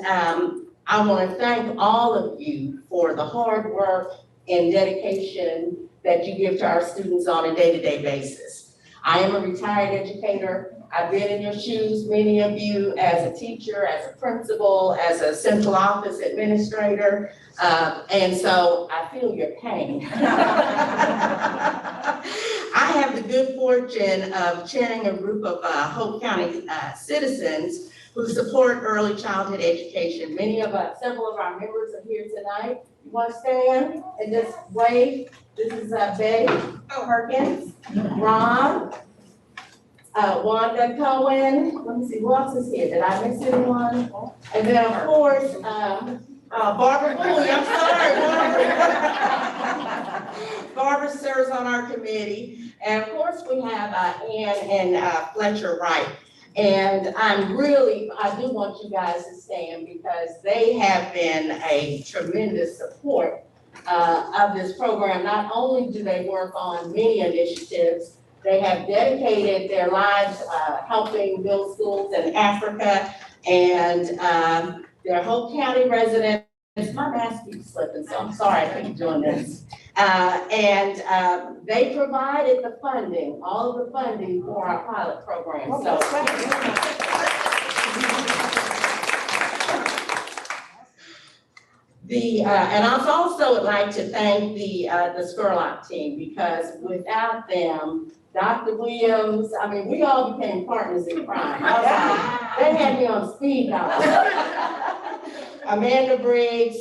I want to thank all of you for the hard work and dedication that you give to our students on a day-to-day basis. I am a retired educator. I've been in your shoes, many of you, as a teacher, as a principal, as a central office administrator, and so I feel your pain. I have the good fortune of chairing a group of Hope County citizens who support early childhood education. Several of our members are here tonight. You want to stand and just wave? This is Betty Perkins, Ron, Wanda Cohen. Let me see, who else is here? Did I miss anyone? And then, of course, Barbara Cooley. I'm sorry, Barbara. Barbara serves on our committee. And of course, we have Ann and Fletcher Wright. And I do want you guys to stand because they have been a tremendous support of this program. Not only do they work on many initiatives, they have dedicated their lives helping build schools in Africa, and they're Hope County residents. My mask keeps slipping, so I'm sorry I keep doing this. And they provided the funding, all of the funding for our pilot program. So. And I'd also like to thank the Scarlet team, because without them, Dr. Williams, I mean, we all became partners in crime. They had me on speed dial. Amanda Briggs,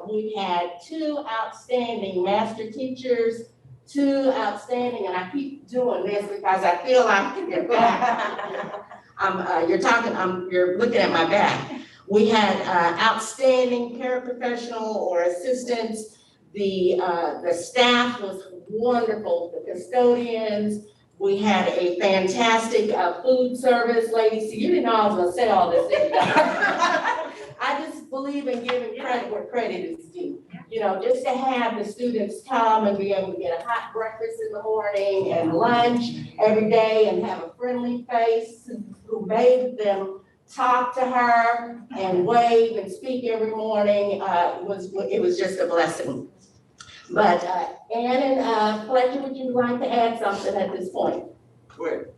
we had 2 outstanding master teachers, 2 outstanding, and I keep doing this because I feel like you're back. You're looking at my back. We had outstanding paraprofessional or assistants. The staff was wonderful, the custodians. We had a fantastic food service lady. So you didn't know I was gonna say all this. believe in giving credit where credit is due. You know, just to have the students come and be able to get a hot breakfast in the morning and lunch every day and have a friendly face who made them talk to her and wave and speak every morning, it was just a blessing. But Ann and Fletcher, would you like to add something at this point? Quick.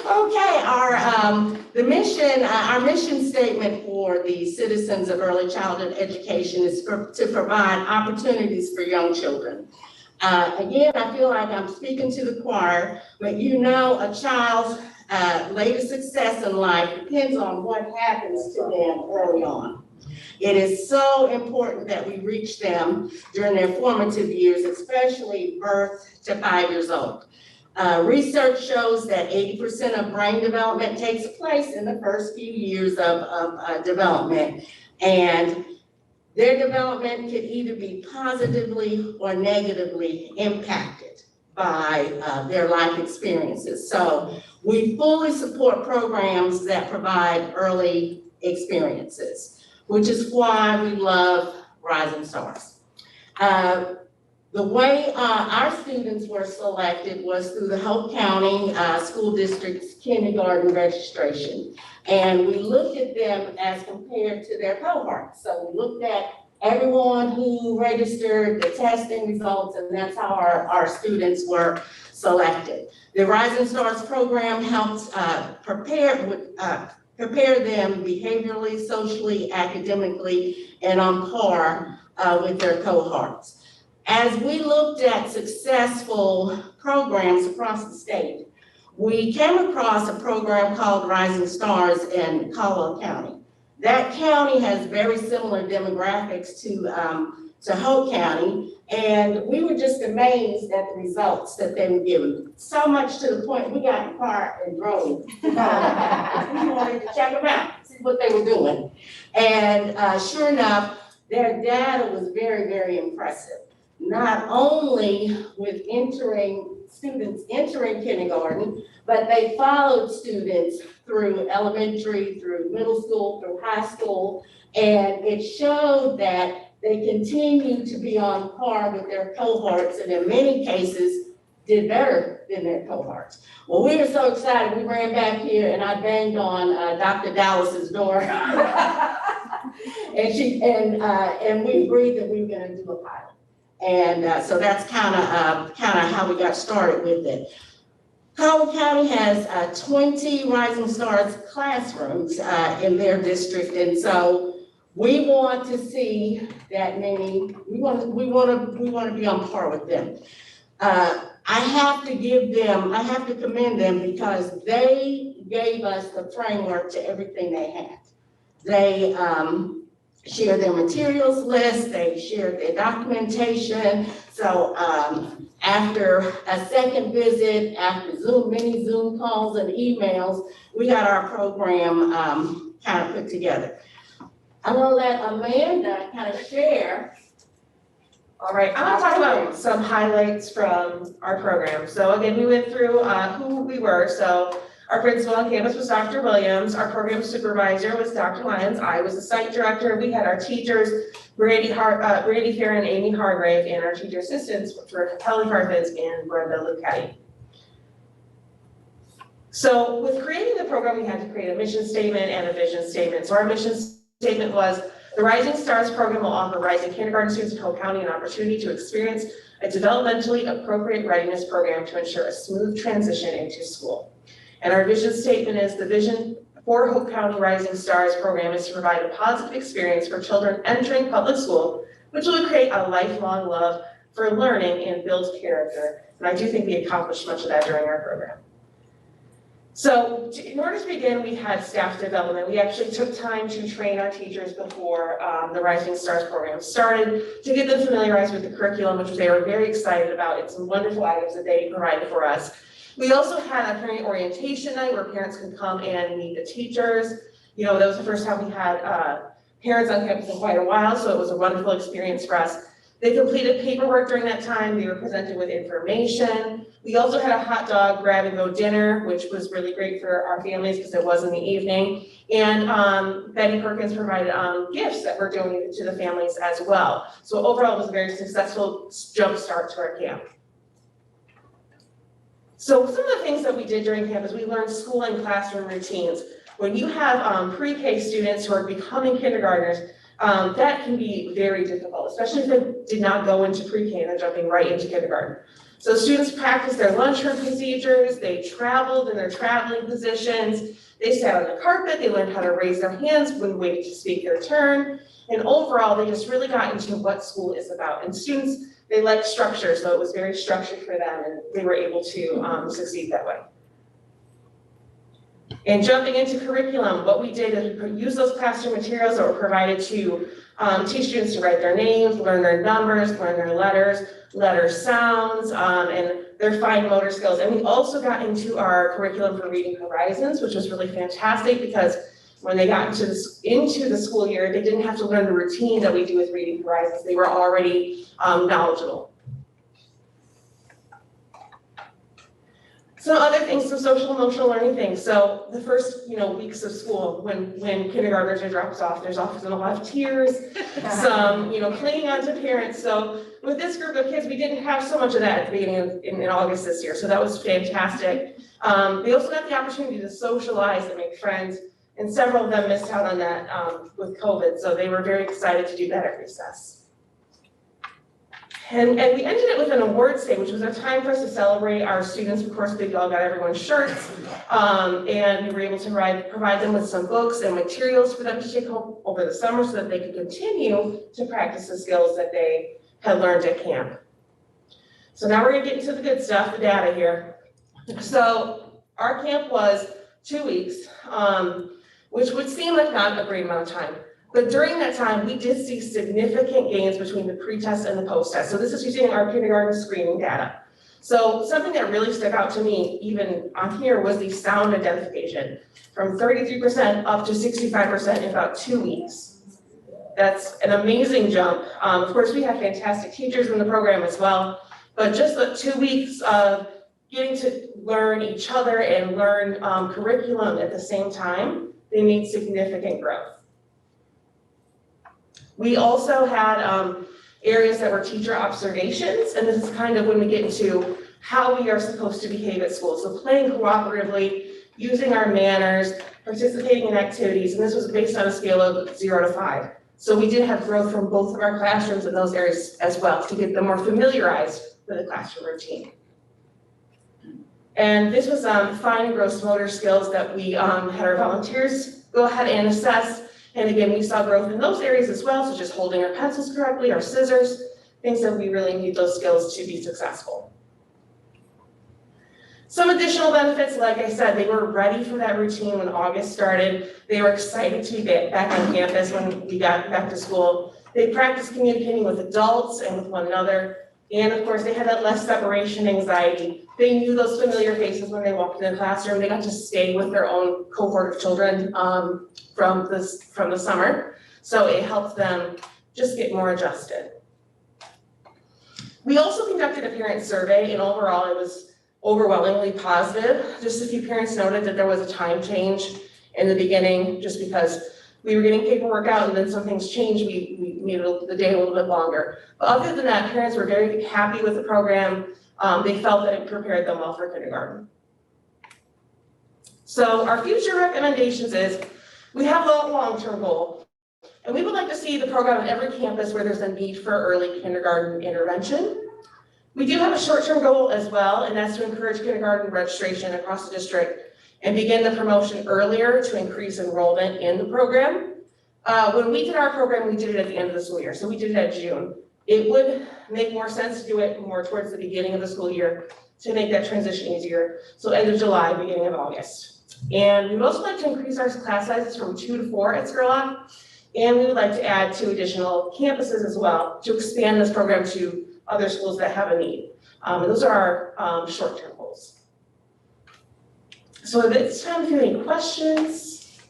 Okay, our mission statement for the citizens of early childhood education is to provide opportunities for young children. Again, I feel like I'm speaking to the choir, but you know, a child's later success in life depends on what happens to them early on. It is so important that we reach them during their formative years, especially birth to 5 years old. Research shows that 80% of brain development takes place in the first few years of development. And their development can either be positively or negatively impacted by their life experiences. So we fully support programs that provide early experiences, which is why we love Rising Stars. The way our students were selected was through the Hope County School District's kindergarten registration. And we looked at them as compared to their cohorts. So we looked at everyone who registered, the testing results, and that's how our students were selected. The Rising Stars program helps prepare them behaviorally, socially, academically, and on par with their cohorts. As we looked at successful programs across the state, we came across a program called Rising Stars in Caldwell County. That county has very similar demographics to Hope County, and we were just amazed at the results that they were given. So much to the point we got in the car and drove. We wanted to check them out, see what they were doing. And sure enough, their data was very, very impressive. Not only with students entering kindergarten, but they followed students through elementary, through middle school, through high school, and it showed that they continued to be on par with their cohorts, and in many cases, did better than their cohorts. Well, we were so excited, we ran back here and I banged on Dr. Dallas's door. And we agreed that we were gonna do a pilot. And so that's kind of how we got started with it. Caldwell County has 20 Rising Stars classrooms in their district, and so we want to see that many. We want to be on par with them. I have to commend them because they gave us the framework to everything they had. They shared their materials list, they shared their documentation. So after a second visit, after many Zoom calls and emails, we got our program kind of put together. I'm gonna let Amanda kind of share. All right, I'm gonna talk about some highlights from our program. So again, we went through who we were. So our principal on campus was Dr. Williams. Our program supervisor was Dr. Lyons. I was the site director. We had our teachers, Brandy Fair and Amy Hargrave, and our teacher assistants were Kelly Harthens and Brenda Lucetti. So with creating the program, we had to create a mission statement and a vision statement. So our mission statement was, the Rising Stars program will offer rising kindergarten students in Hope County an opportunity to experience a developmentally appropriate readiness program to ensure a smooth transition into school. And our vision statement is, the vision for Hope County Rising Stars program is to provide a positive experience for children entering public school, which will create a lifelong love for learning and build character. And I do think we accomplished much of that during our program. So in order to begin, we had staff development. We actually took time to train our teachers before the Rising Stars program started to get them familiarized with the curriculum, which they were very excited about. It's some wonderful items that they provided for us. We also had a parent orientation night where parents could come and meet the teachers. You know, that was the first time we had parents on campus in quite a while, so it was a wonderful experience for us. They completed paperwork during that time, they were presented with information. We also had a hot dog grab and go dinner, which was really great for our families because it was in the evening. And Betty Perkins provided gifts that were donated to the families as well. So overall, it was a very successful jump start to our camp. So some of the things that we did during camp is we learned school and classroom routines. When you have pre-K students who are becoming kindergartners, that can be very difficult, especially if they did not go into pre-K and they're jumping right into kindergarten. So students practiced their lunchroom procedures, they traveled in their traveling positions, they sat on the carpet, they learned how to raise their hands when waiting to speak their turn, and overall, they just really got into what school is about. And students, they like structure, so it was very structured for them, and they were able to succeed that way. And jumping into curriculum, what we did is we used those classroom materials that were provided to teach students to write their names, learn their numbers, learn their letter sounds, and their fine motor skills. And we also got into our curriculum for Reading Horizons, which was really fantastic because when they got into the school year, they didn't have to learn the routine that we do with Reading Horizons. They were already knowledgeable. Some other things, some social emotional learning things. So the first, weeks of school, when kindergartners are dropped off, there's often a lot of tears, some, clinging on to parents. So with this group of kids, we didn't have so much of that at the beginning in August this year. So that was fantastic. They also got the opportunity to socialize and make friends, and several of them missed out on that with COVID. So they were very excited to do that at recess. And we ended it with an awards day, which was a time for us to celebrate our students. Of course, we all got everyone's shirts, and we were able to provide them with some books and materials for them to take home over the summer so that they could continue to practice the skills that they had learned at camp. So now we're gonna get into the good stuff, the data here. So our camp was 2 weeks, which would seem like not a great amount of time. But during that time, we did see significant gains between the pre-test and the post-test. So this is using our kindergarten screening data. So something that really stuck out to me, even on here, was the sound identification, from 33% up to 65% in about 2 weeks. That's an amazing jump. Of course, we have fantastic teachers in the program as well, but just the 2 weeks of getting to learn each other and learn curriculum at the same time, they made significant growth. We also had areas that were teacher observations, and this is kind of when we get into how we are supposed to behave at school. So playing cooperatively, using our manners, participating in activities, and this was based on a scale of 0 to 5. So we did have growth from both of our classrooms in those areas as well to get them more familiarized with the classroom routine. And this was fine and gross motor skills that we had our volunteers go ahead and assess. And again, we saw growth in those areas as well, so just holding our pencils correctly, our scissors, things that we really need those skills to be successful. Some additional benefits, like I said, they were ready for that routine when August started. They were excited to be back on campus when we got back to school. They practiced communicating with adults and with one another. And of course, they had that less separation anxiety. They knew those familiar faces when they walked in the classroom. They got to stay with their own cohort of children from the summer. So it helped them just get more adjusted. We also conducted a parent survey, and overall it was overwhelmingly positive. Just a few parents noted that there was a time change in the beginning just because we were getting paperwork out and then some things changed, we needed the day a little bit longer. But other than that, parents were very happy with the program. They felt that it prepared them well for kindergarten. So our future recommendations is, we have a long-term goal, and we would like to see the program on every campus where there's a need for early kindergarten intervention. We do have a short-term goal as well, and that's to encourage kindergarten registration across the district and begin the promotion earlier to increase enrollment in the program. When we did our program, we did it at the end of the school year, so we did it at June. It would make more sense to do it more towards the beginning of the school year to make that transition easier. So end of July, beginning of August. And we would also like to increase our class sizes from 2 to 4 at Scurlock. And we would like to add 2 additional campuses as well to expand this program to other schools that have a need. And those are our short-term goals. So at this time, if you have any questions.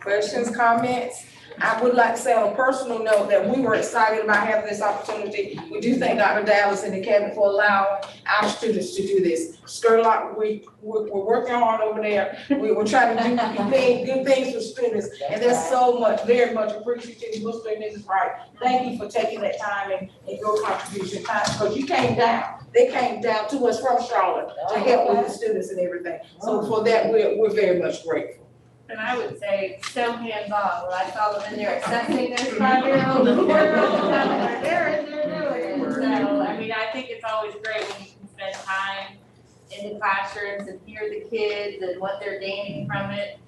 Questions, comments? I would like to say on a personal note that we were excited about having this opportunity. We do thank Dr. Dallas and the cabinet for allowing our students to do this. Sturlock, we're working hard over there. We're trying to do good things for students, and there's so much, very much appreciated. Mr. and Mrs. Wright, thank you for taking that time and your contribution, because you came down. They came down to us from Charlotte to help with the students and everything. So for that, we're very much grateful. And I would say so hands-on, when I saw them in there assessing those 5-year-olds and 4-year-olds, I'm like, they're in there doing it. So, I mean, I think it's always great when you can spend time in the classrooms and hear the kids and what they're gaining from it.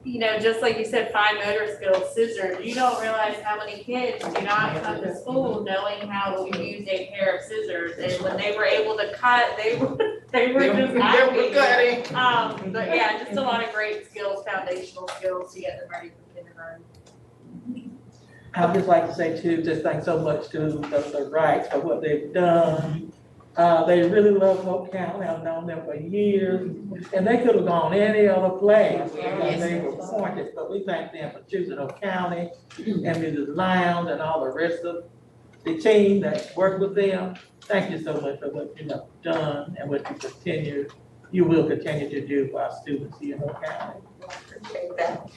You know, just like you said, fine motor skills, scissors, you don't realize how many kids do not come to school knowing how to use a pair of scissors. And when they were able to cut, they were just happy. But yeah, just a lot of great skills, foundational skills to get them ready for kindergarten. I'd just like to say too, just thanks so much to the Wrights for what they've done. They really love Hope County. I've known them for years, and they could have gone any other place. They were appointed, but we thank them for choosing Hope County and Mrs. Lowndes and all the rest of the team that worked with them. Thank you so much for what you have done and what you will continue to do for our students here in Hope County. Appreciate that.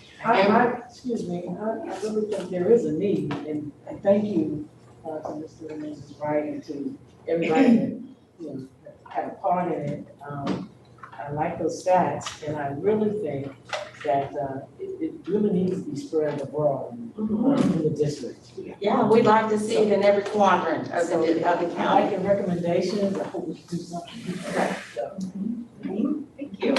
Excuse me, I really think there is a need, and thank you to Mr. and Mrs. Wright and to everybody that, had a part in it. I like those stats, and I really think that it really needs to be spread abroad in the district. Yeah, we'd like to see it in every quadrant of the I county. like the recommendations, I hope we can do something. Thank you.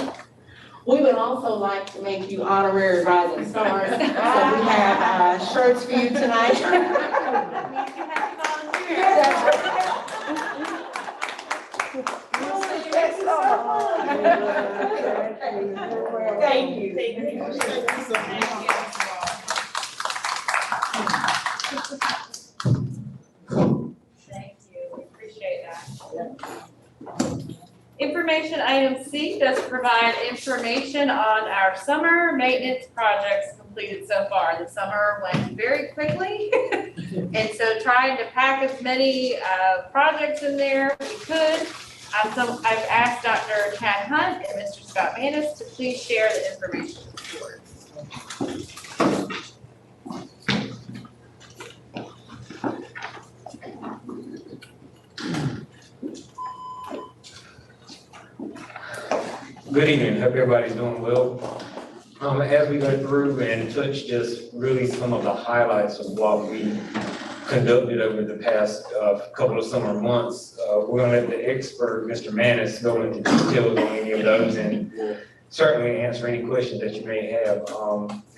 We would also like to make you honorary rising stars. So we have shirts for you tonight. Thank you. Thank you, we appreciate that. Information item C does provide information on our summer maintenance projects completed so far. The summer went very quickly. And so trying to pack as many projects in there as we could. I've asked Dr. Chad Hunt and Mr. Scott Manis to please share the information with the board. Good evening, hope everybody's doing well. As we go through and touch just really some of the highlights of what we conducted over the past couple of summer months, we're gonna let the expert, Mr. Manis, go into details on any of those and certainly answer any questions that you may have.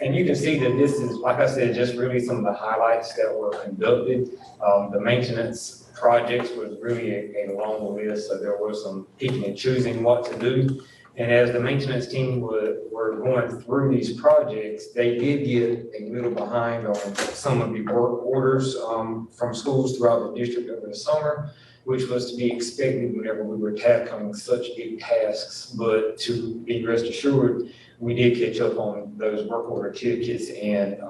And you can see that this is, like I said, just really some of the highlights that were conducted. The maintenance projects was really a long list, so there was some picking and choosing what to do. And as the maintenance team were going through these projects, they did get a little behind on some of the work orders from schools throughout the district over the summer, which was to be expected whenever we were tackling such big tasks. But to be rest assured, we did catch up on those work order tickets and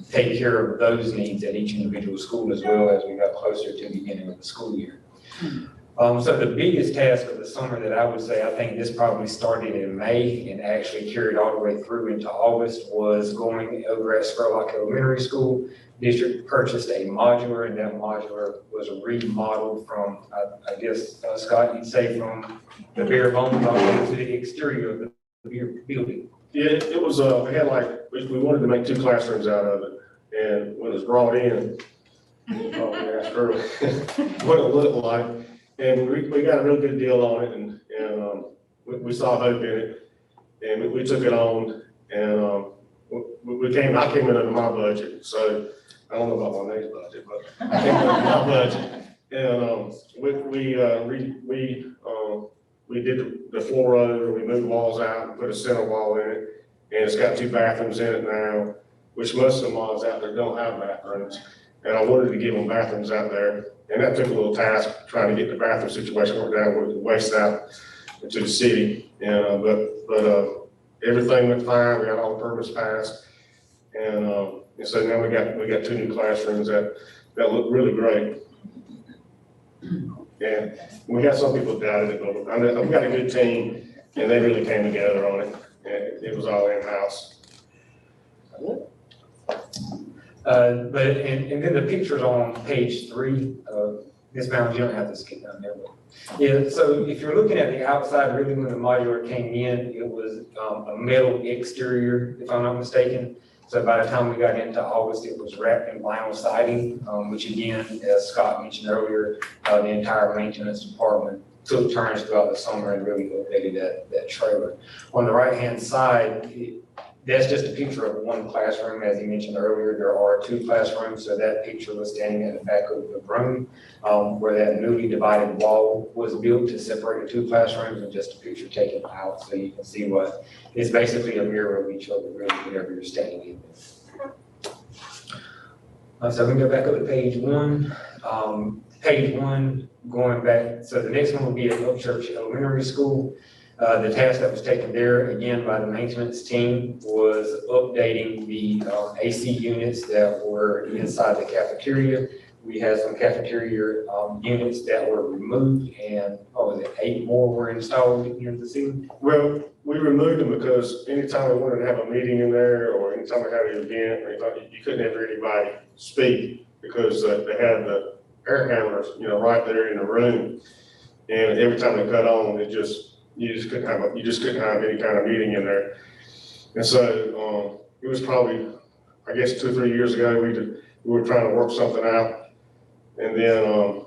take care of those needs at each individual school as well as we got closer to the beginning of the school year. So the biggest task of the summer that I would say, I think this probably started in May and actually carried all the way through into August, was going over at Spurlock Elementary School. District purchased a modular, and that modular was a remodel from, I guess, Scott, you'd say from the bare bones all the way to the exterior of the building. Yeah, it was, we had we wanted to make 2 classrooms out of it, and when it was brought in, we asked her what it looked like. And we got a real good deal on it, and we saw hope in it, and we took it on, and I came in under my budget, so I don't know about my next budget, but I came in under my budget, and we did the floor over, we moved walls out and put a center wall in it, and it's got 2 bathrooms in it now, which most of the malls out there don't have bathrooms, and I wanted to give them bathrooms out there. And that took a little task, trying to get the bathroom situation worked out, with the waste out to the city. And, but everything went fine. We got all the permits passed. And so now we got 2 new classrooms that look really great. And we had some people doubted it, but I mean, we got a good team, and they really came together on it, and it was all in-house. And then the pictures on page 3, Ms. Bounds, you don't have to skip down there, but, yeah, so if you're looking at the outside, really when the modular came in, it was a metal exterior, if I'm not mistaken. So by the time we got into August, it was wrapped in vinyl siding, which again, as Scott mentioned earlier, the entire maintenance department took turns throughout the summer and really updated that trailer. On the right-hand side, that's just a picture of one classroom. As he mentioned earlier, there are 2 classrooms. So that picture was standing at the back of the room where that newly divided wall was built to separate the 2 classrooms, and just a picture taken out so you can see what is basically a mirror of each other, really, whenever you're standing in there. So we can go back up to page 1. Page 1, going back, so the next one will be at Upchurch Elementary School. The task that was taken there, again, by the maintenance team was updating the AC units that were inside the cafeteria. We had some cafeteria units that were removed, and, 8 more were installed here in the ceiling? Well, we removed them because anytime we wanted to have a meeting in there, or anytime we had an event, or you couldn't have anybody speak because they had the air handlers, right there in the room. And every time they cut on, you just couldn't have any kind of meeting in there. And so it was probably, I guess, 2 or 3 years ago, we were trying to work something out. And then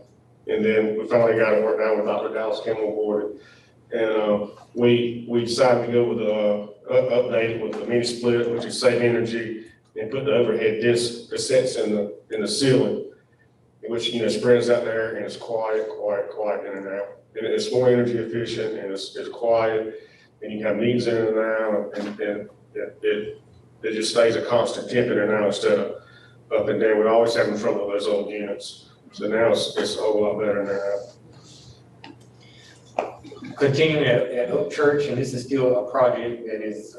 we finally got it worked out with Dr. Dallas came on board. And we decided to go with update with the mini split, which is save energy, and put the overhead disc cassettes in the ceiling, which spreads out there, and it's quiet in and out. And it's more energy efficient, and it's quiet, and you can have meetings in and out, and it just stays a constant temp in and out instead of up and down. We're always having trouble with those old units. So now it's a whole lot better now. Continuing at Upchurch, and this is still a project that is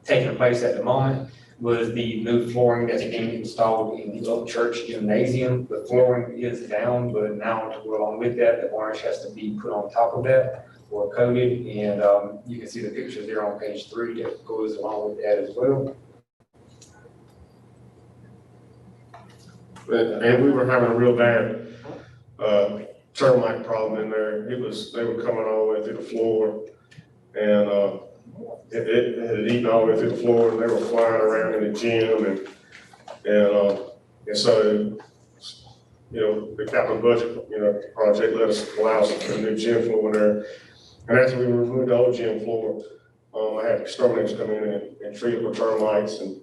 taking place at the moment, was the new flooring that's being installed in the Upchurch gymnasium. The flooring is down, but now to go along with that, the varnish has to be put on top of that or coated. And you can see the pictures there on page 3 that goes along with that as well. And we were having a real bad termite problem in there. They were coming all the way through the floor, and it had eaten all the way through the floor, and they were flying around in the gym, and so the capital budget project allow us to put a new gym floor in there. And after we removed the old gym floor, I had exterminators come in and treat it with termites, and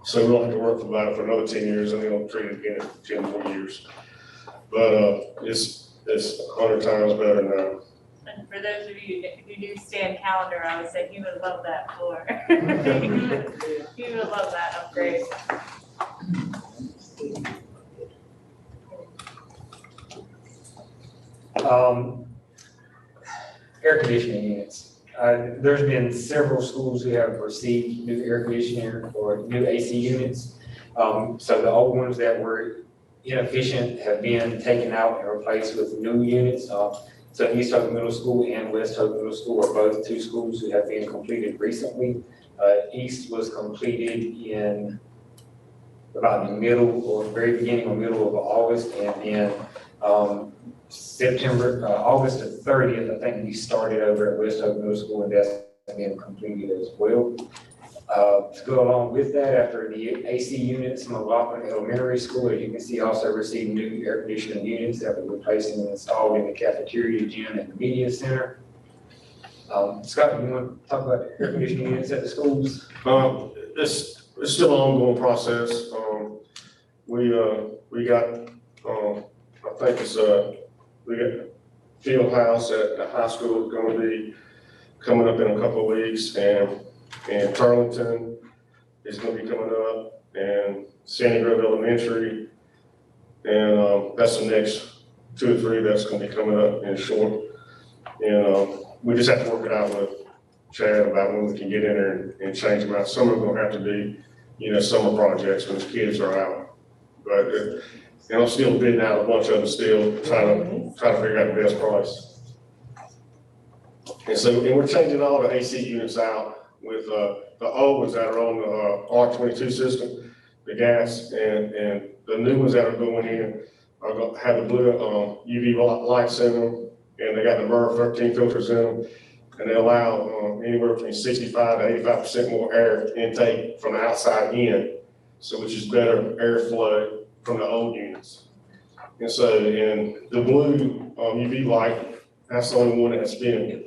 so we don't have to work for another 10 years, and they'll treat it again in 10 more years. But it's 100 times better now. And for those of you who do stand calendar, I would say he would love that floor. He would love that upgrade. Air conditioning units. There's been several schools who have received new air conditioning or new AC units. So the old ones that were inefficient have been taken out and replaced with new units. So East Hope Middle School and West Hope Middle School are both 2 schools who have been completed recently. East was completed in about the middle or very beginning or middle of August, and then August the 30th, I think we started over at West Hope Middle School, and that's been completed as well. To go along with that, after the AC units from McLaughlin Elementary School, as you can see, also received new air conditioning units that were replaced and installed in the cafeteria, gym, and the media center. Scott, you want to talk about air conditioning units at the schools? It's still an ongoing process. We got, I think we got field house at the high school is going to be coming up in a couple of weeks, and Tarleton is going to be coming up, and Sandy Grove Elementary, and that's the next 2 or 3 that's going to be coming up in short. And we just have to work it out with Chad about when we can get in there and change them out. Some are gonna have to be, summer projects when the kids are out. But, I'm still bidding out a bunch of them still, trying to figure out the best price. And we're changing all the AC units out with, the old ones that are on the, R22 system, the gas, and the new ones that are going in are gonna have the blue, UV lights in them, and they got the MERV 13 filters in them, and they allow, anywhere between 65 to 85% more air intake from the outside in, so which is better airflow from the old units. And so, in the blue, UV light, that's the only one that's been,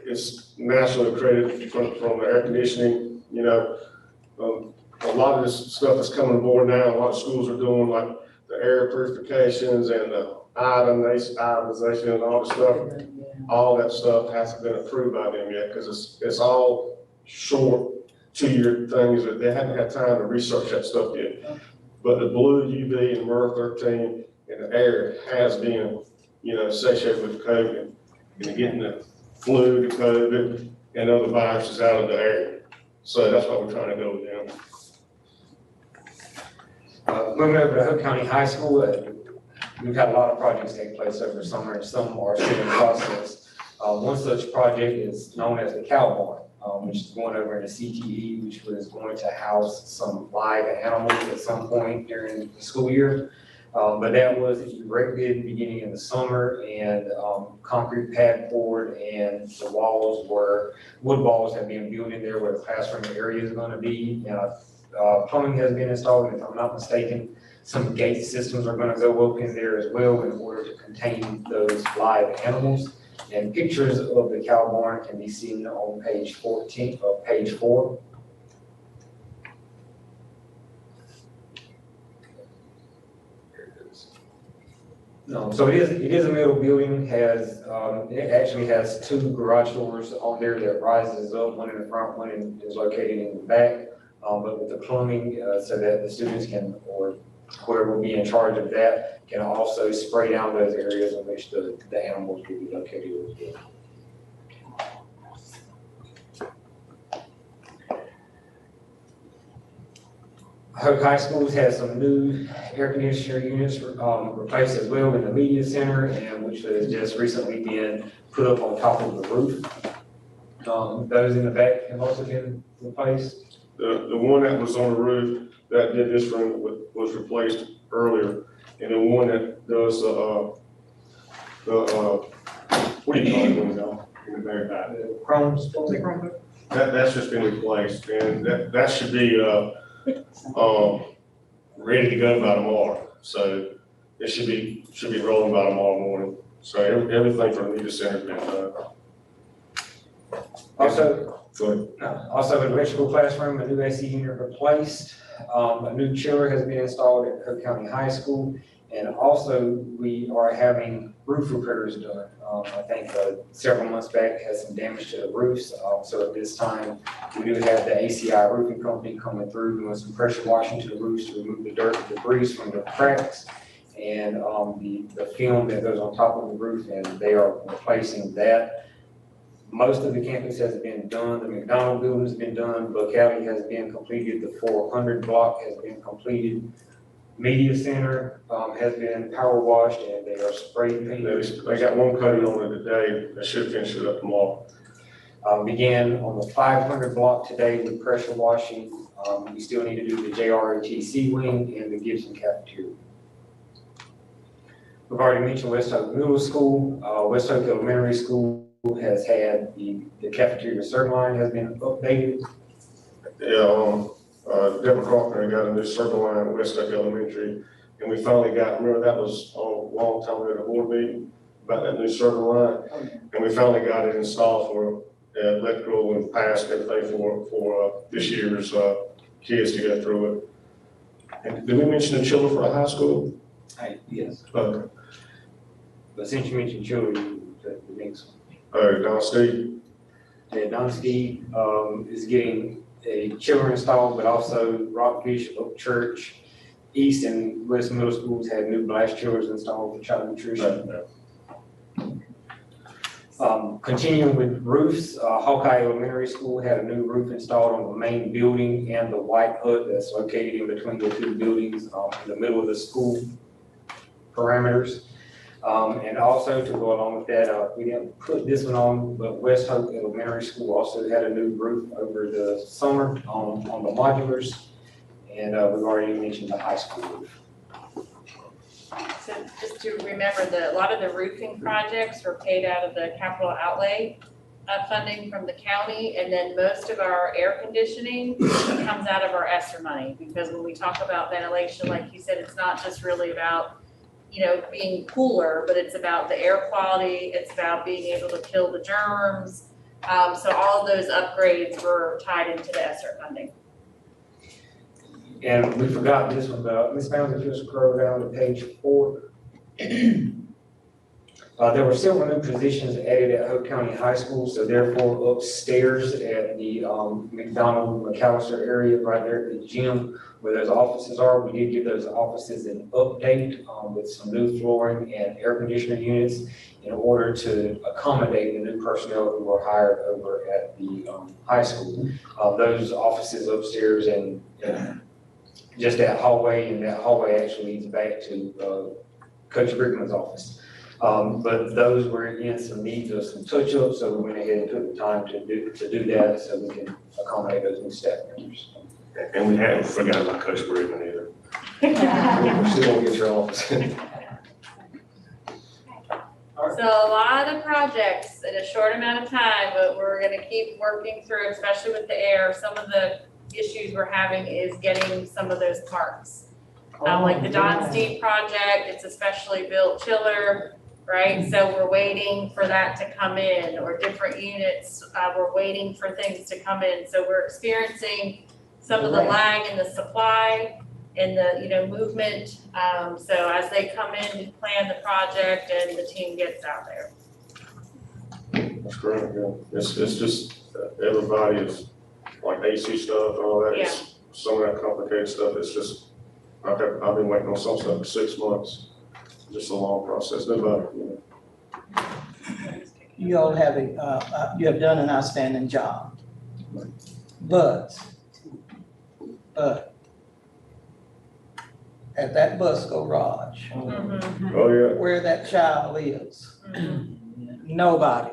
it's nationally accredited from the air conditioning, a lot of this stuff that's coming aboard now, a lot of schools are doing like the air purifications and the ionization and all the stuff. All that stuff hasn't been approved by them yet, because it's all short 2-year things that they haven't had time to research that stuff yet. But the blue UV and MERV 13 and the air has been, associated with COVID and getting the flu, the COVID, and other viruses out of the air. So that's what we're trying to go with them. Moving over to Hope County High School, we've had a lot of projects take place over the summer, and some are still in process. One such project is known as the Cow Barn, which is going over in the CTE, which was going to house some live animals at some point during the school year. But that was erected beginning in the summer, and concrete pad poured, and the walls were, wood walls have been built in there where the classroom area is going to be. Plumbing has been installed, and if I'm not mistaken, some gate systems are going to go up in there as well in order to contain those live animals. And pictures of the cow barn can be seen on page 14 of page 4. So it is a metal building. It actually has 2 garage doors on there that rises up, one in the front, one is located in the back. But with the plumbing, so that the students can, or whoever will be in charge of that, can also spray down those areas in which the animals will be located as well. Hope High Schools has some new air conditioner units replaced as well in the media center, and which has just recently been put up on top of the roof. Those in the back have also been replaced. The one that was on the roof that did this room was replaced earlier, and the one that does what do you call it when it's on in the very back? Chromes. That's just been replaced, and that should be ready to go by tomorrow. So it should be rolling by tomorrow morning. So everything from the media center has been done. Also, an electrical classroom, a new AC unit replaced, a new chiller has been installed at Hope County High School, and also we are having roof repairs done. I think several months back had some damage to the roofs, so at this time we do have the ACI roofing company coming through doing some pressure washing to the roofs to remove the dirt and debris from the cracks and the film that goes on top of the roof, and they are replacing that. Most of the campus has been done. The McDonald building has been done. Buck County has been completed. The 400 block has been completed. Media center has been power washed, and they are spray painted. They got one coating on it today. They should finish it up tomorrow. Began on the 500 block today with pressure washing. We still need to do the JROTC wing and the Gibson cafeteria. We've already mentioned West Hope Middle School. West Hope Elementary School has had the cafeteria serve line has been updated. Yeah, Deborah Crawford got a new circle line at West Hope Elementary, and we finally got, remember that was a long time ago at a board meeting about that new circle line, and we finally got it installed for electrical and passed everything for this year's kids to go through it. And did we mention the chiller for the high school? Yes. Okay. But since you mentioned children, the next one. Don Steve. Yeah, Don Steve is getting a chiller installed, but also Rockfish, Oak Church, East and West Middle Schools had new blast chillers installed for child nutrition. Continuing with roofs, Hawkeye Elementary School had a new roof installed on the main building and the white hut that's located in between the two buildings, in the middle of the school parameters. And also to go along with that, we didn't put this one on, but West Hope Elementary School also had a new roof over the summer on the modulars. And we've already mentioned the high school roof. So just to remember that a lot of the roofing projects were paid out of the capital outlay funding from the county, and then most of our air conditioning comes out of our ESSER money, because when we talk about ventilation, like you said, it's not just really about, you know, being cooler, but it's about the air quality, it's about being able to kill the germs. So all of those upgrades were tied into the ESSER funding. And we forgot this one, but Ms. Bounds, if you'll scroll down to page 4. There were several new positions added at Hope County High School, so therefore upstairs at the McDonald McAllister area, right there at the gym where those offices are, we did give those offices an update with some new flooring and air conditioner units in order to accommodate the new personnel who were hired over at the high school. Those offices upstairs and just that hallway, and that hallway actually leads back to Coach Brickman's office. But those were in some needs of some touch-ups, so we went ahead and took the time to do that so we can accommodate those new staff members. And we haven't forgotten about Coach Brickman either. We still won't get your office. So a lot of projects in a short amount of time, but we're gonna keep working through, especially with the air. Some of the issues we're having is getting some of those parts. Like the Don Steed project, it's a specially built chiller, right? So we're waiting for that to come in, or different units, we're waiting for things to come in. So we're experiencing some of the lag in the supply and the, you know, movement. So as they come in, we plan the project and the team gets out there. That's great, yeah. It's just, everybody is, like AC stuff and all that, it's some of that complicated stuff, it's just, I've been waiting on some stuff for 6 months. Just a long process, nobody, you know. You all have you have done an outstanding job. But at that bus garage, Oh, yeah. where that child is, nobody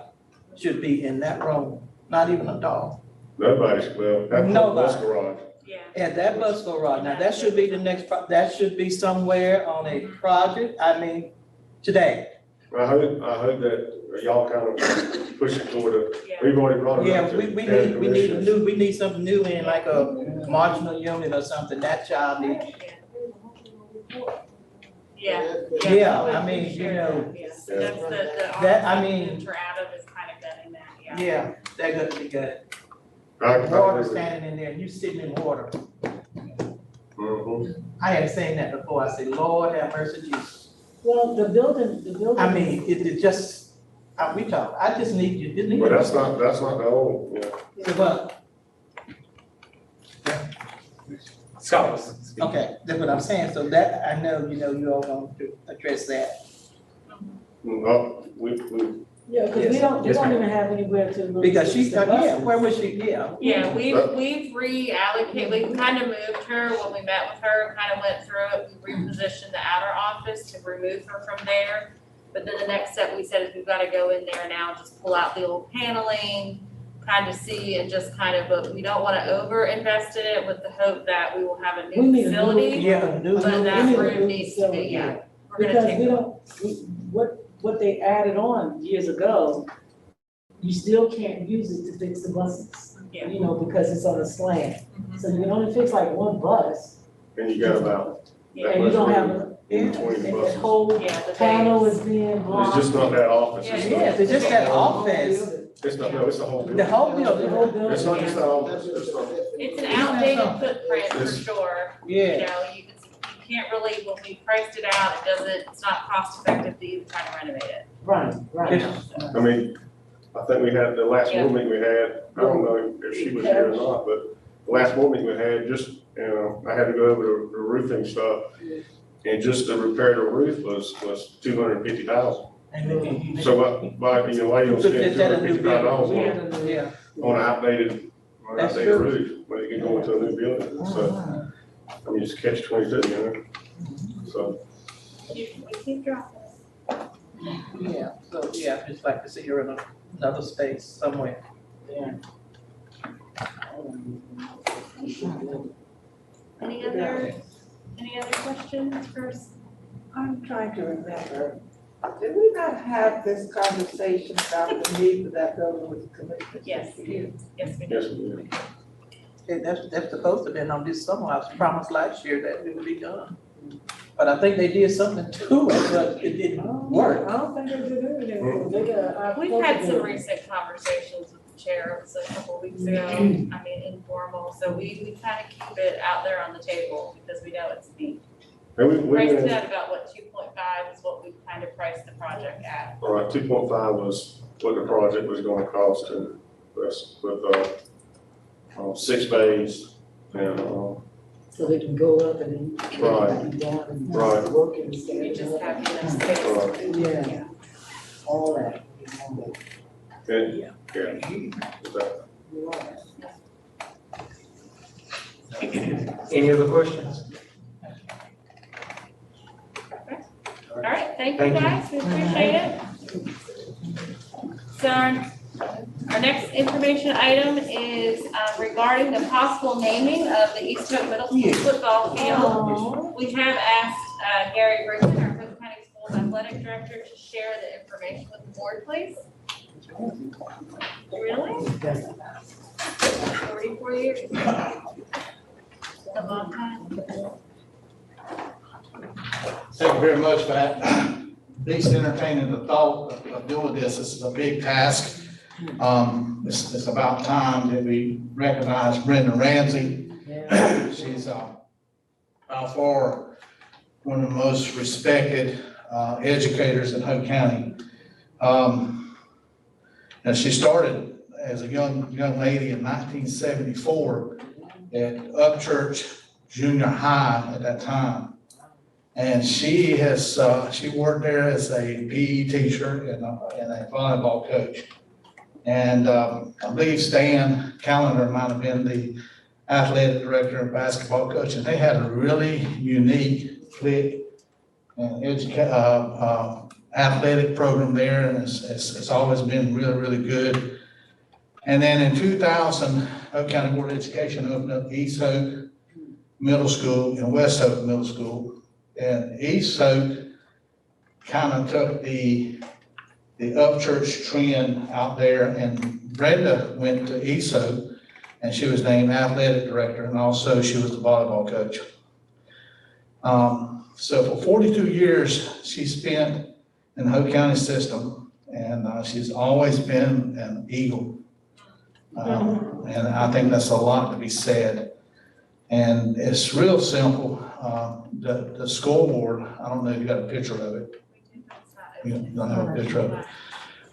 should be in that room, not even a dog. Nobody's, well, that Nobody. bus garage. At that bus garage, now that should be the next, that should be somewhere on a project, I mean, today. I hope that y'all kind of push it toward we've already brought it up Yeah, to. we need something new in, like a marginal unit or something, that child needs. Yeah, I mean, you know. Yes, that's the That, I mean. We're out of is kind of getting that, Yeah, they're gonna be good. I Water agree. standing in there, you sitting in water. Mhm. I hadn't seen that before, I said, Lord have mercy, Jesus. Well, the building. I mean, it just, we talk, I just need you, didn't But that's not the old, yeah. But, Scholars. okay, that's what I'm saying, so that, I know, you all want to address that. Well, we, Yeah, because we don't even have anywhere to. really Because she's, fix the buses. where was she, yeah. Yeah, we've reallocated, we kind of moved her when we met with her, kind of went through it, we repositioned the outer office to remove her from there. But then the next step we said is we've got to go in there now, just pull out the old paneling, kind of see and just kind of, but we don't want to over invest in it with the hope that we will have a We new need a facility. Yeah, new. But that room needs to be, yeah, we're gonna Because take. we don't, what they added on years ago, you still can't use it to fix the buses. Yeah. You know, because it's on a slant. So you can only fix like one bus, and you got about that and you much don't have, room in between the and the buses. whole Yeah, the panel bays. is being blocked. It's just not that office. Yeah, It's it not- Yes, it's just that office, It's not, no, it's the whole building. the whole The building. whole building. It's not just that office, it's not. It's an outdated footprint for It's- sure. Yeah. You know, you can't really, when we priced it out, it's not cost effective to even try to renovate it. Right, right. I mean, I think we had, the last board meeting we had, I don't know if she was here or not, but the last board meeting we had, just, you know, I had to go over the roofing stuff. And just to repair the roof was $250,000. So why you don't spend $250 Yeah. on outdated That's roof when you can go into a new building? So, I mean, it's catch-22, you know? So, We keep dropping. Yeah, so, yeah, I'd just like to see her in another space somewhere. Yeah. Any other questions first? I'm trying to remember, did we not have this conversation about the need for that building with the commission? Yes, we do. Yes, we yes, do. we do. Okay, that's supposed to have been on this summer. I was promised last year that it would be done. But I think they did something to it, but it didn't work. I don't think they did anything. They got, We've had some recent conversations with the sheriffs a couple of weeks ago, I mean, informal, so we kind of keep it out there on the table because we know it's neat. And Priced it at about what, 2.5 is what we kind of priced the project at. All right, 2.5 was what the project was gonna cost, and that's with, 6 bays, and, so they can go up and then. Right. Down and Right. work and You just have enough Right. space. Yeah. All that. and, yeah, that. Any other questions? All right, thank you Thank you. guys, we appreciate it. So our next information item is regarding the possible naming of the Eastwood Middle School football field. We have asked Gary Griffin, our Cook County Schools Athletic Director, to share the information with the board, please. Really? 44 years. A long time. Thank you very much for that. At least entertaining the thought of doing this. This is a big task. It's about time that we recognize Brenda Ramsey. She's by far one of the most respected educators in Hope County. And she started as a young lady in 1974 at Upchurch Junior High at that time. And she has, she worked there as a PE teacher and a volleyball coach. And I believe Stan Callender might have been the athletic director and basketball coach. And they had a really unique clique and athletic program there. And it's always been really, really good. And then in 2000, Hope County Board of Education opened up East Hope Middle School and West Hope Middle School. And East Hope kind of took the Upchurch trend out there, and Brenda went to East Hope, and she was named athletic director, and also she was the volleyball coach. So for 42 years, she spent in the Hope County system, and she's always been an Eagle. And I think that's a lot to be said. And it's real simple. The scoreboard, I don't know if you got a picture of it. You don't have a picture of it.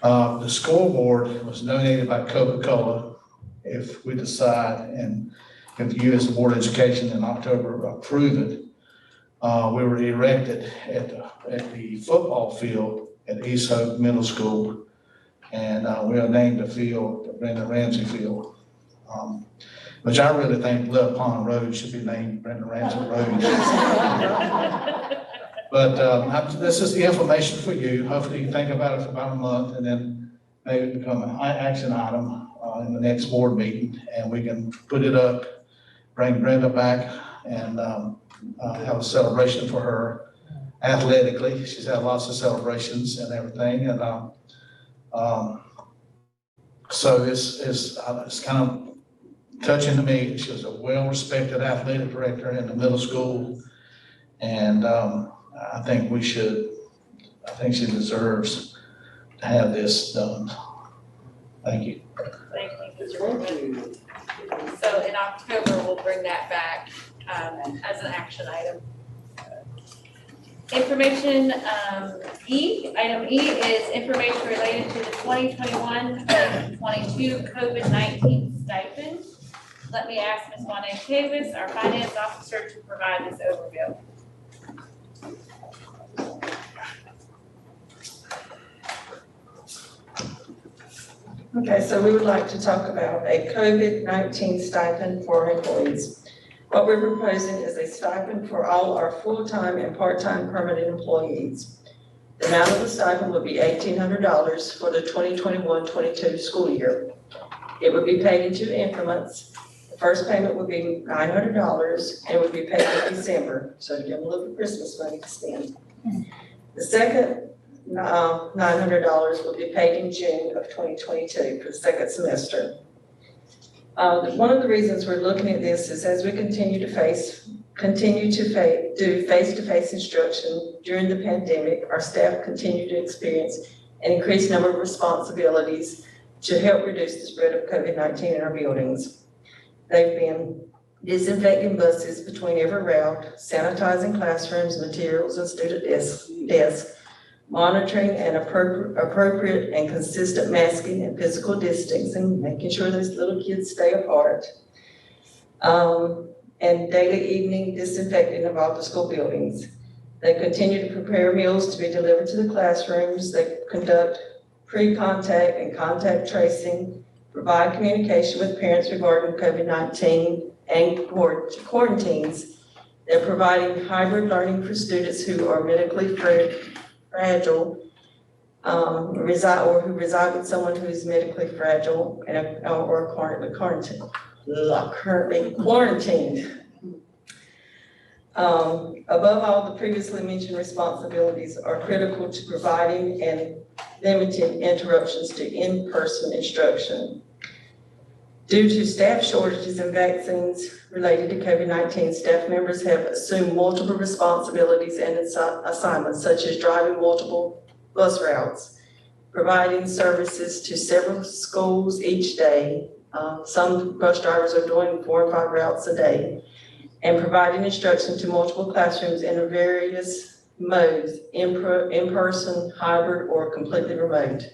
The scoreboard was donated by Coca-Cola. If we decide, and if you as the Board of Education in October approve it, we were erected at the football field at East Hope Middle School. And we are named the field, the Brenda Ramsey Field. Which I really think Love Pond Road should be named Brenda Ramsey Road. But this is the information for you. Hopefully you think about it for about a month and then maybe become an action item in the next board meeting. And we can put it up, bring Brenda back and have a celebration for her athletically. She's had lots of celebrations and everything. And so it's kind of touching to me. She was a well-respected athletic director in the middle school. And I think she deserves to have this done. Thank you. Thank you, Mr. Griffin. So in October, we'll bring that back as an action item. Information item E is information related to the 2021-2022 COVID-19 stipend. Let me ask Ms. Juanette Davis, our finance officer, to provide this overview. Okay, so we would like to talk about a COVID-19 stipend for our employees. What we're proposing is a stipend for all our full-time and part-time permanent employees. The amount of the stipend would be $1,800 for the 2021-22 school year. It would be paid in 2 increments. The first payment would be $900 and it would be paid in December, so to give them a little Christmas money to spend. The second $900 will be paid in June of 2022 for the second semester. One of the reasons we're looking at this is as we continue to do face-to-face instruction during the pandemic, our staff continue to experience an increased number of responsibilities to help reduce the spread of COVID-19 in our buildings. They've been disinfecting buses between every route, sanitizing classrooms, materials, and student desks, monitoring and appropriate and consistent masking and physical distancing, making sure those little kids stay apart, and daily evening disinfecting of all the school buildings. They continue to prepare meals to be delivered to the classrooms. They conduct pre-contact and contact tracing, provide communication with parents regarding COVID-19 and quarantines. They're providing hybrid learning for students who are medically fragile, who reside with someone who is medically fragile and or currently quarantined. Above all, the previously mentioned responsibilities are critical to providing and limiting interruptions to in-person instruction. Due to staff shortages and vaccines related to COVID-19, staff members have assumed multiple responsibilities and assignments, such as driving multiple bus routes, providing services to several schools each day. Some bus drivers are doing 4 or 5 routes a day, and providing instruction to multiple classrooms in various modes, in-person, hybrid, or completely remote.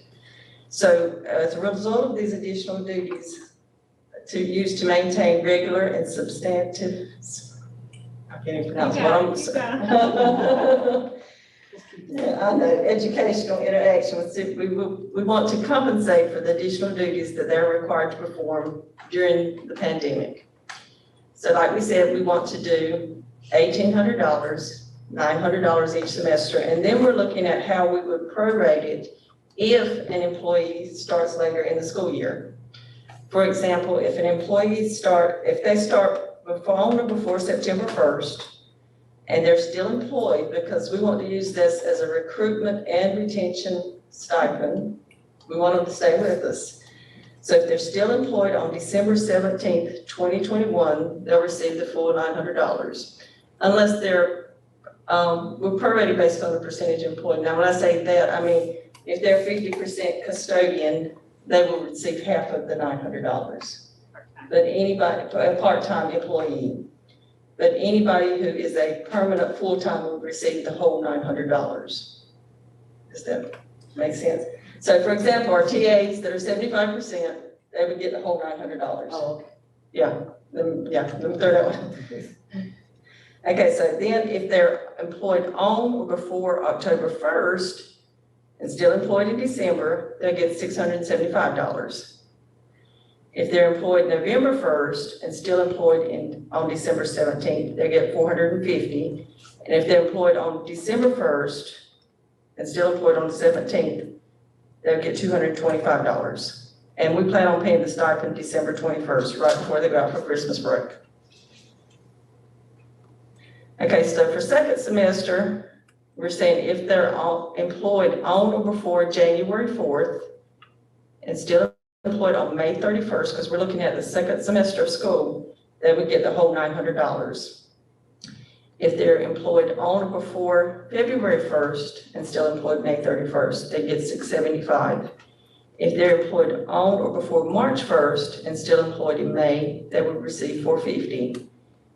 So as a result of these additional duties, to maintain regular and substantive, I can't even pronounce what I'm saying. I know, educational interaction with we want to compensate for the additional duties that they're required to perform during the pandemic. So like we said, we want to do $1,800, $900 each semester, and then we're looking at how we would prorate it if an employee starts later in the school year. For example, if an employee if they start on or before September 1st, and they're still employed, because we want to use this as a recruitment and retention stipend, we want them to stay with us. So if they're still employed on December 17th, 2021, they'll receive the full $900. Unless they're, we're prorated based on the percentage employed. Now, when I say that, I mean, if they're 50% custodian, they will receive half of the $900. But anybody, a part-time employee, but anybody who is a permanent full-time will receive the whole $900. Does that make sense? So for example, our TAs that are 75%, they would get the whole $900. Oh, okay. Yeah, let me throw that one. Okay, so then if they're employed on or before October 1st and still employed in December, they'll get $675. If they're employed November 1st and still employed on December 17th, they get $450. And if they're employed on December 1st and still employed on the 17th, they'll get $225. And we plan on paying the stipend December 21st, right before they go out for Christmas break. Okay, so for second semester, we're saying if they're employed on or before January 4th and still employed on May 31st, because we're looking at the second semester of school, they would get the whole $900. If they're employed on or before February 1st and still employed May 31st, they get $675. If they're employed on or before March 1st and still employed in May, they would receive $450.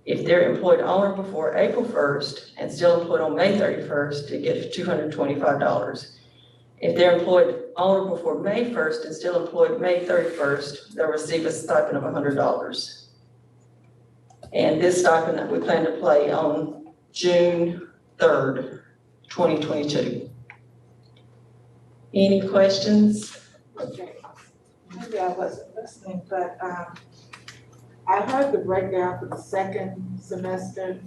If they're employed on or before April 1st and still employed on May 31st, they get $225. If they're employed on or before May 1st and still employed May 31st, they'll receive a stipend of $100. And this stipend that we plan to pay on June 3rd, 2022. Any questions? maybe I wasn't listening, but, I heard the breakdown for the second semester.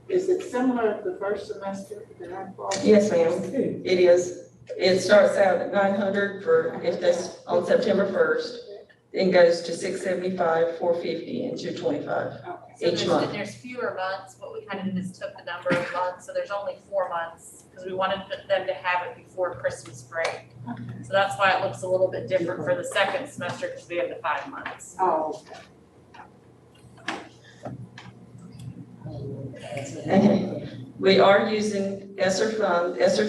Is it similar to the first semester that I thought? Yes, ma'am, it is. It starts out at 900 for, if that's on September 1st, then goes to 675, 450, and 225 each month. There's fewer months, but we kind of just took the number of months, so there's only 4 months, because we wanted them to have it before Christmas break. So that's why it looks a little bit different for the second semester, because we have the 5 months. Oh, Okay. We are using ESSER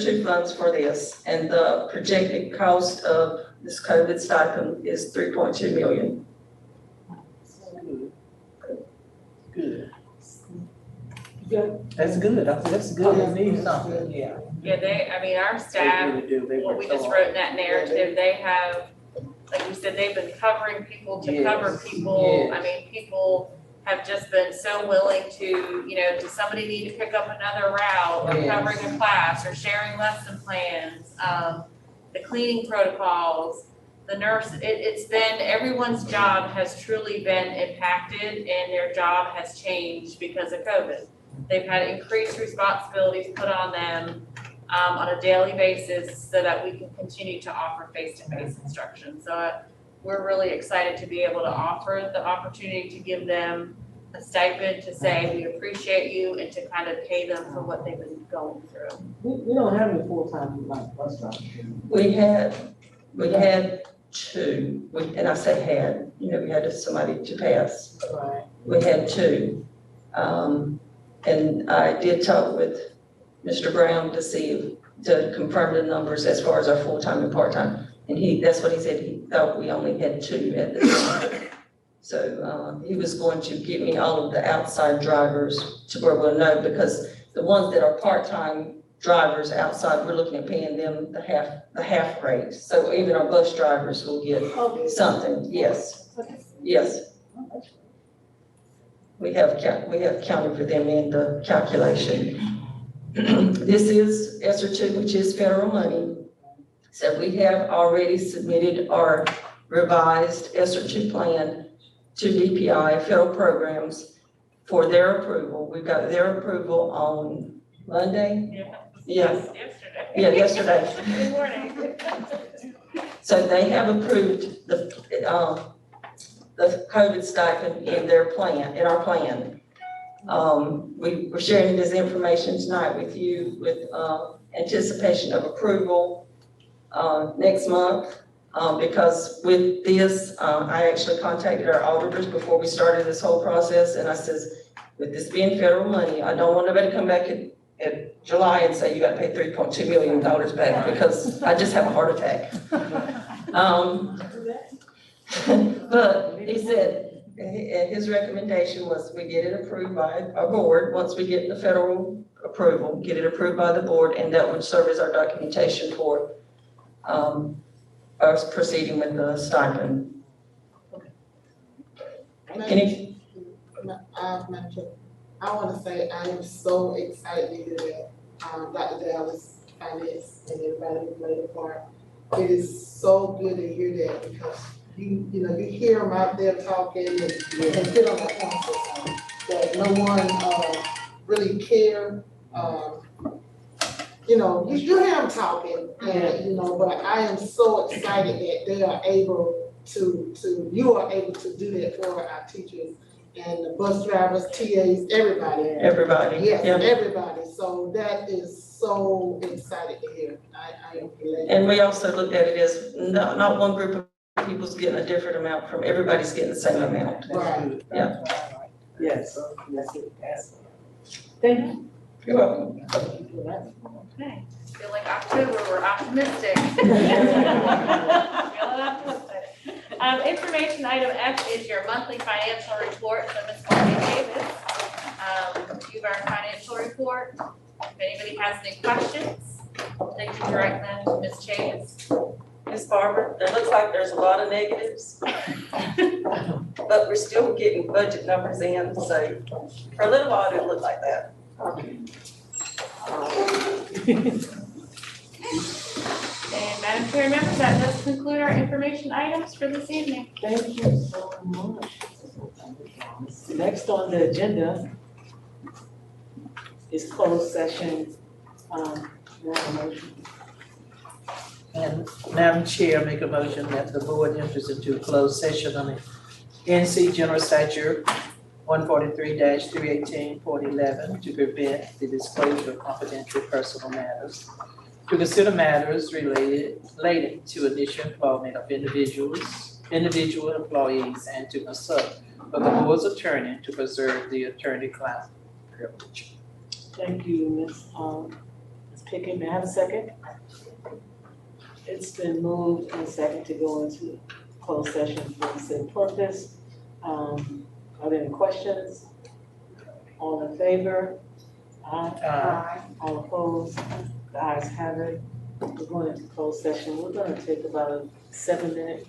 2 funds for this, and the projected cost of this COVID stipend is 3.2 million. Good. That's good, that's good, we need something, yeah. Yeah, our staff, They really do. They what work we so just hard. wrote in that narrative, they have, like you said, they've been covering people to cover Yes, people. yes. People have just been so willing to, does somebody need to pick up another route, or Yes. covering a class, or sharing lesson plans, the cleaning protocols, the nurse, it's been, everyone's job has truly been impacted, and their job has changed because of COVID. They've had increased responsibilities put on them, on a daily basis, so that we can continue to offer face-to-face instruction. So we're really excited to be able to offer the opportunity to give them a stipend, to say we appreciate you, and to kind of pay them for what they've been going through. We don't have any full-time like bus drivers. We had two, and I say had, we had somebody to pass. Right. We had two. And I did talk with Mr. Brown to confirm the numbers as far as our full-time and part-time. And that's what he said, he thought we only had two at the time. So, he was going to give me all of the outside drivers to where we'll know, because the ones that are part-time drivers outside, we're looking at paying them the half rate. So even our bus drivers will get something, yes, yes. We have counted for them in the calculation. This is ESSER 2, which is federal money. So we have already submitted our revised ESSER 2 plan to DPI, federal programs, for their approval. We got their approval on Monday? Yeah. Yesterday. Yeah, yesterday. Good morning. So they have approved the COVID stipend in our plan. We're sharing this information tonight with you with anticipation of approval next month. Because with this, I actually contacted our auditors before we started this whole process, and I says, with this being federal money, I don't want nobody to come back at July and say you gotta pay $3.2 million back, because I just have a heart attack. But he said, his recommendation was we get it approved by our board. Once we get the federal approval, get it approved by the board, and that would serve as our documentation for us proceeding with the stipend. I want to say I am so excited to hear that, Dr. Dallas, finance, and everybody who played a part. It is so good to hear that, because you hear them out there talking and get on the process that no one really care. You hear them talking, and but I am so excited that they are able you are able to do that for our teachers and the bus drivers, TAs, everybody. Everybody. Yes, Yeah. everybody. So that is so excited to hear. I am glad. And we also looked at it as not one group of people's getting a different amount from, everybody's getting the same amount. Right. Yeah. Yes, that's it, Thank you. You're welcome. Okay, feel like October, we're optimistic. Feeling optimistic. Information item F is your monthly financial report, so Ms. Courtney Davis, review our financial report. If anybody has any questions, they can direct them to Ms. Chase. Ms. Barber, it looks like there's a lot of negatives, but we're still getting budget numbers in, so for a little while it didn't look like that. And Madam Chair, members, that does conclude our information items for this evening. Thank you so much. Next on the agenda is closed session. Motion. And Madam Chair, make a motion that the board enters into a closed session on the NC General Statute 143-318-411 to prevent the disclosure of confidential personal matters, to consider matters related to initial employment of individual employees, and to consult with the board's attorney to preserve the attorney-client privilege. Thank you, Ms. Pickett. May I have a second? It's been moved and second to go into closed session for the same purpose. Are there any questions? All in favor? Aye. All opposed? The ayes have it. We're going into closed session. We're gonna take about a 7-minute